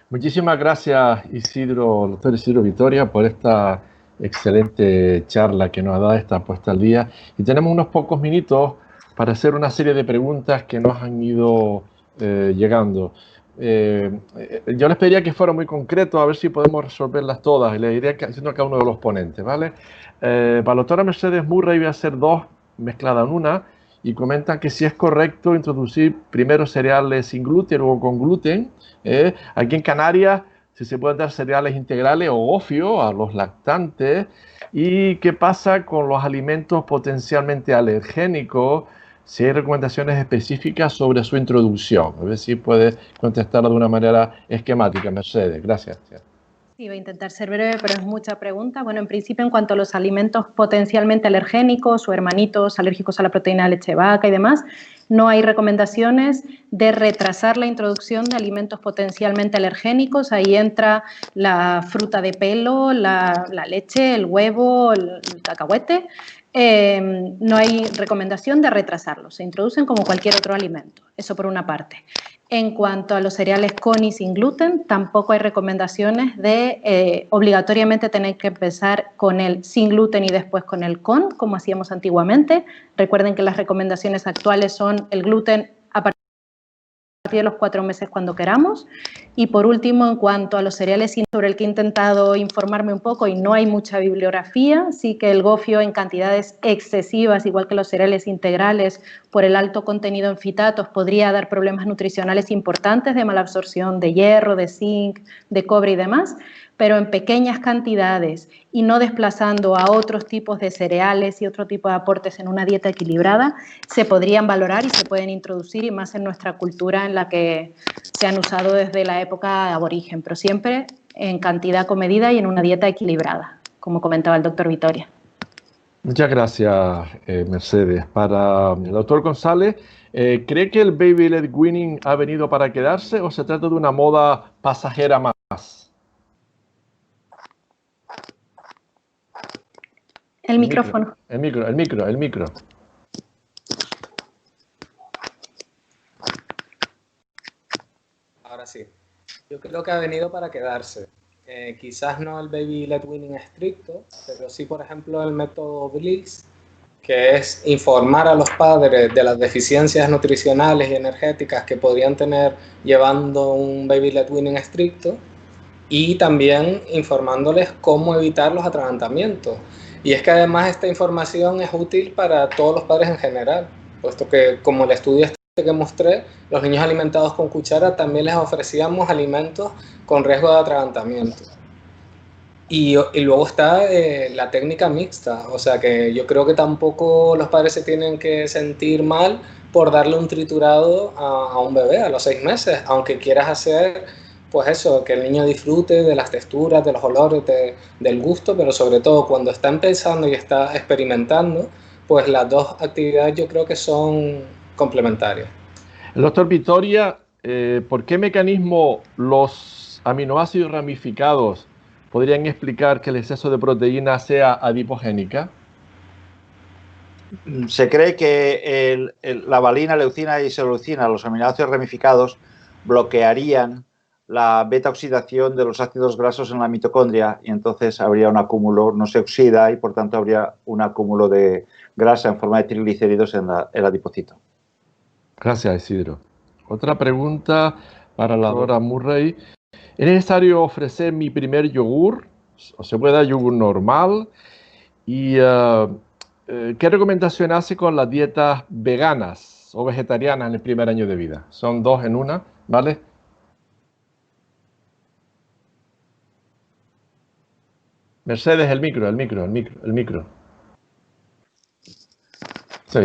Muchísimas gracias, doctor Isidro Vitoria, por esta excelente charla que nos ha dado, esta puesta al día. Y tenemos unos pocos minutos para hacer una serie de preguntas que nos han ido llegando. Yo les pediría que fuera muy concretos, a ver si podemos resolverlas todas, y les iré haciendo a cada uno de los ponentes, ¿vale? Para la doctora Mercedes Murray voy a hacer dos mezcladas en una, y comentan que si es correcto introducir primero cereales sin gluten o con gluten. Aquí en Canarias, si se pueden dar cereales integrales o gofio a los lactantes. ¿Y qué pasa con los alimentos potencialmente alergénicos? Si hay recomendaciones específicas sobre su introducción. A ver si puede contestarlo de una manera esquemática, Mercedes. Gracias. Sí, voy a intentar ser breve, pero es mucha pregunta. Bueno, en principio, en cuanto a los alimentos potencialmente alergénicos o hermanitos alérgicos a la proteína de leche de vaca y demás, no hay recomendaciones de retrasar la introducción de alimentos potencialmente alergénicos. Ahí entra la fruta de pelo, la leche, el huevo, el cacahuete. No hay recomendación de retrasarlos. Se introducen como cualquier otro alimento. Eso por una parte. En cuanto a los cereales con y sin gluten, tampoco hay recomendaciones de obligatoriamente tener que empezar con el sin gluten y después con el con, como hacíamos antiguamente. Recuerden que las recomendaciones actuales son el gluten a partir de los 4 meses cuando queramos. Y por último, en cuanto a los cereales sobre el que he intentado informarme un poco y no hay mucha bibliografía, sí que el gofio en cantidades excesivas, igual que los cereales integrales, por el alto contenido en fitatos, podría dar problemas nutricionales importantes de malabsorción de hierro, de zinc, de cobre y demás, pero en pequeñas cantidades y no desplazando a otros tipos de cereales y otro tipo de aportes en una dieta equilibrada, se podrían valorar y se pueden introducir, y más en nuestra cultura en la que se han usado desde la época aborigen, pero siempre en cantidad comedida y en una dieta equilibrada, como comentaba el doctor Vitoria. Muchas gracias, Mercedes. Para el doctor González, ¿cree que el baby led weaning ha venido para quedarse o se trata de una moda pasajera más? El micrófono. El micro. Ahora sí. Yo creo que ha venido para quedarse. Quizás no el baby led weaning estricto, pero sí, por ejemplo, el método Bliss, que es informar a los padres de las deficiencias nutricionales y energéticas que podrían tener llevando un baby led weaning estricto, y también informándoles cómo evitar los atragantamientos. Y es que además esta información es útil para todos los padres en general, puesto que, como el estudio que mostré, los niños alimentados con cuchara también les ofrecíamos alimentos con riesgo de atragantamiento. Y luego está la técnica mixta, o sea que yo creo que tampoco los padres se tienen que sentir mal por darle un triturado a un bebé a los 6 meses, aunque quieras hacer, pues eso, que el niño disfrute de las texturas, de los olores, del gusto, pero sobre todo cuando está empezando y está experimentando, pues las dos actividades yo creo que son complementarias. El doctor Vitoria, ¿por qué mecanismo los aminoácidos ramificados podrían explicar que el exceso de proteína sea adipogénica? Se cree que la valina, leucina y isoleucina, los aminoácidos ramificados, bloquearían la beta-oxidación de los ácidos grasos en la mitocondria, y entonces habría un acúmulo, no se oxida, y por tanto habría un acúmulo de grasa en forma de triglicéridos en el adipocito. Gracias, Isidro. Otra pregunta para la doctora Murray. ¿Es necesario ofrecer mi primer yogur? ¿O se puede dar yogur normal? ¿Y qué recomendación hace con las dietas veganas o vegetarianas en el primer año de vida? Son 2 en una, ¿vale? Mercedes, el micro. Sí.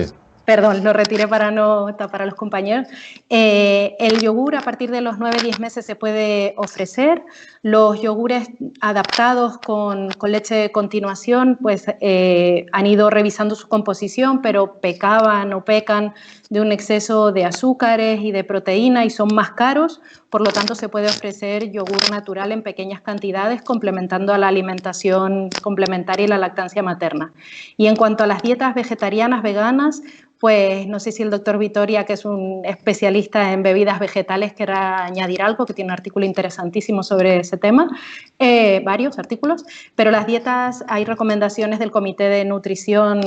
Perdón, lo retiré para no tapar a los compañeros. El yogur a partir de los 9-10 meses se puede ofrecer. Los yogures adaptados con leche de continuación pues han ido revisando su composición, pero pecan de un exceso de azúcares y de proteína y son más caros. Por lo tanto, se puede ofrecer yogur natural en pequeñas cantidades, complementando a la alimentación complementaria y la lactancia materna. Y en cuanto a las dietas vegetarianas, veganas, pues no sé si el doctor Vitoria, que es un especialista en bebidas vegetales, querrá añadir algo, que tiene un artículo interesantísimo sobre ese tema, varios artículos, pero las dietas, hay recomendaciones del Comité de Nutrición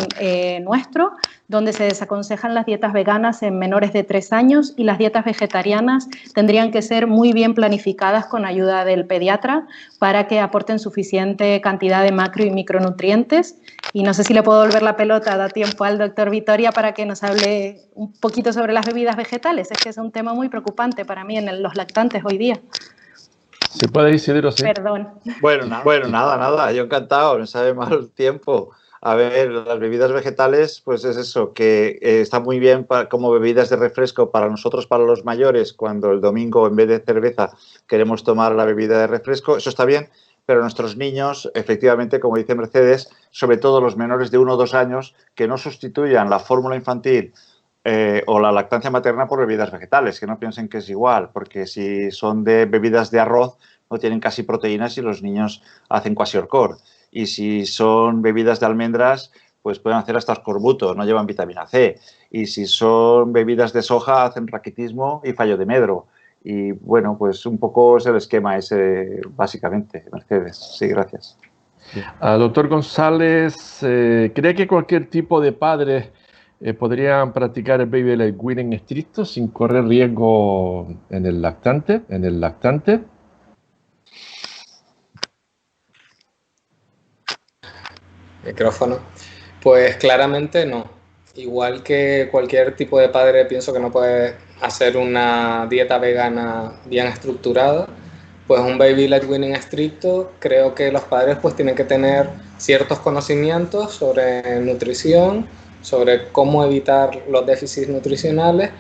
nuestro, donde se desaconsejan las dietas veganas en menores de 3 años y las dietas vegetarianas tendrían que ser muy bien planificadas con ayuda del pediatra para que aporten suficiente cantidad de macro y micronutrientes. Y no sé si le puedo volver la pelota, da tiempo al doctor Vitoria para que nos hable un poquito sobre las bebidas vegetales. Es que es un tema muy preocupante para mí en los lactantes hoy día. ¿Se puede Isidro? Sí. Perdón. Bueno, nada, yo encantado, no sabe mal el tiempo. A ver, las bebidas vegetales, pues es eso, que está muy bien como bebidas de refresco para nosotros, para los mayores, cuando el domingo en vez de cerveza queremos tomar la bebida de refresco, eso está bien, pero nuestros niños, efectivamente, como dice Mercedes, sobre todo los menores de 1 o 2 años, que no sustituyan la fórmula infantil o la lactancia materna por bebidas vegetales, que no piensen que es igual, porque si son de bebidas de arroz, no tienen casi proteínas y los niños hacen kwashiorkor. Y si son bebidas de almendras, pues pueden hacer hasta escorbuto, no llevan vitamina C. Y si son bebidas de soja, hacen raquitismo y fallo de medro. Y bueno, pues un poco es el esquema ese, básicamente, Mercedes. Sí, gracias. Doctor González, ¿cree que cualquier tipo de padres podrían practicar el baby led weaning estricto sin correr riesgo en el lactante? Micrófono. Pues claramente no. Igual que cualquier tipo de padre, pienso que no puede hacer una dieta vegana bien estructurada, pues un baby led weaning estricto, creo que los padres pues tienen que tener ciertos conocimientos sobre nutrición, sobre cómo evitar los déficits nutricionales,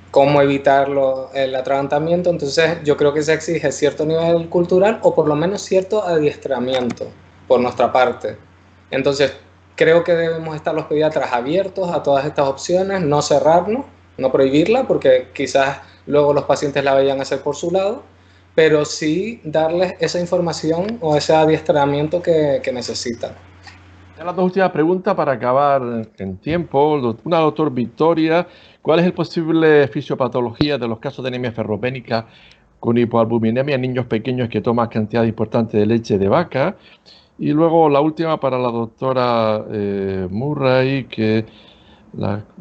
cómo evitar el atragantamiento. Entonces yo creo que se exige cierto nivel cultural o por lo menos cierto adiestramiento por nuestra parte. Entonces creo que debemos estar los pediatras abiertos a todas estas opciones, no cerrarnos, no prohibirla, porque quizás luego los pacientes la vayan a hacer por su lado, pero sí darles esa información o ese adiestramiento que necesitan. Las dos últimas preguntas para acabar en tiempo. Una, doctor Vitoria, ¿cuál es el posible fisiopatología de los casos de anemia ferropénica con hipoalbuminemia en niños pequeños que toman cantidad importante de leche de vaca? Y luego la última para la doctora Murray, que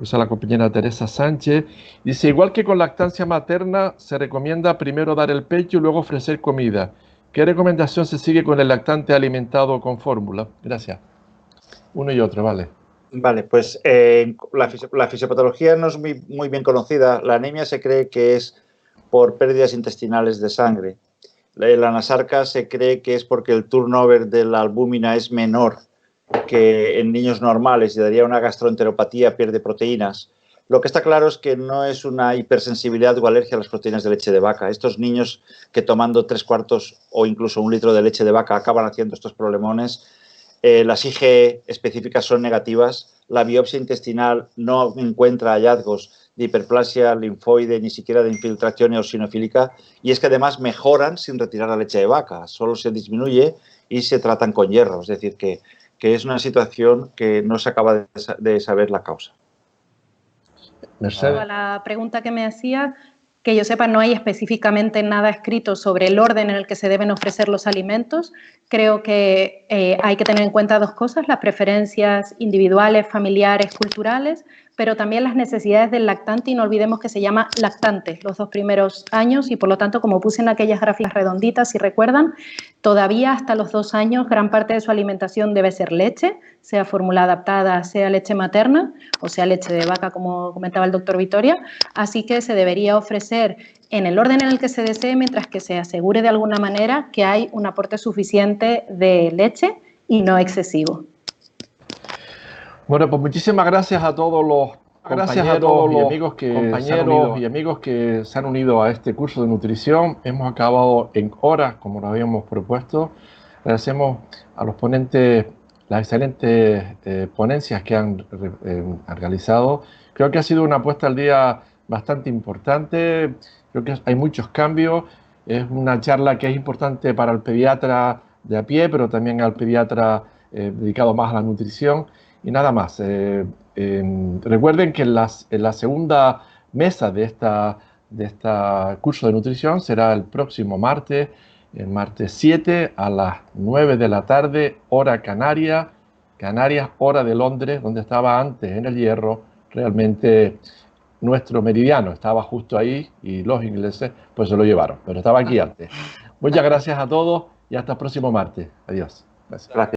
usa la compañera Teresa Sánchez. Dice, igual que con lactancia materna, se recomienda primero dar el pecho y luego ofrecer comida. ¿Qué recomendación se sigue con el lactante alimentado con fórmula? Gracias. Uno y otro, vale. Vale, pues la fisiopatología no es muy bien conocida. La anemia se cree que es por pérdidas intestinales de sangre. La anasarca se cree que es porque el turnover de la albúmina es menor que en niños normales y daría una gastroenteropatía, pierde proteínas. Lo que está claro es que no es una hipersensibilidad o alergia a las proteínas de leche de vaca. Estos niños que tomando 3/4 o incluso 1 litro de leche de vaca acaban haciendo estos problemones. Las IgE específicas son negativas. La biopsia intestinal no encuentra hallazgos de hiperplasia linfoide, ni siquiera de infiltración eosinofílica, y es que además mejoran sin retirar la leche de vaca, solo se disminuye y se tratan con hierro, es decir, que es una situación que no se acaba de saber la causa. A la pregunta que me hacía, que yo sepa, no hay específicamente nada escrito sobre el orden en el que se deben ofrecer los alimentos. Creo que hay que tener en cuenta 2 cosas, las preferencias individuales, familiares, culturales, pero también las necesidades del lactante, y no olvidemos que se llama lactante los 2 primeros años, y por lo tanto, como puse en aquellas gráficas redonditas, si recuerdan, todavía hasta los 2 años gran parte de su alimentación debe ser leche, sea fórmula adaptada, sea leche materna o sea leche de vaca, como comentaba el doctor Vitoria, así que se debería ofrecer en el orden en el que se desee, mientras que se asegure de alguna manera que hay un aporte suficiente de leche y no excesivo. Bueno, pues muchísimas gracias a todos los compañeros y amigos que se han unido a este curso de nutrición. Hemos acabado en horas, como lo habíamos propuesto. Agradecemos a los ponentes las excelentes ponencias que han realizado. Creo que ha sido una puesta al día bastante importante. Creo que hay muchos cambios. Es una charla que es importante para el pediatra de a pie, pero también al pediatra dedicado más a la nutrición. Y nada más. Recuerden que en la segunda mesa de esta curso de nutrición será el próximo martes, el martes 7 a las 9 de la tarde, hora Canarias, hora de Londres, donde estaba antes en el Hierro, realmente nuestro meridiano estaba justo ahí y los ingleses pues se lo llevaron, pero estaba aquí antes. Muchas gracias a todos y hasta el próximo martes. Adiós. Gracias.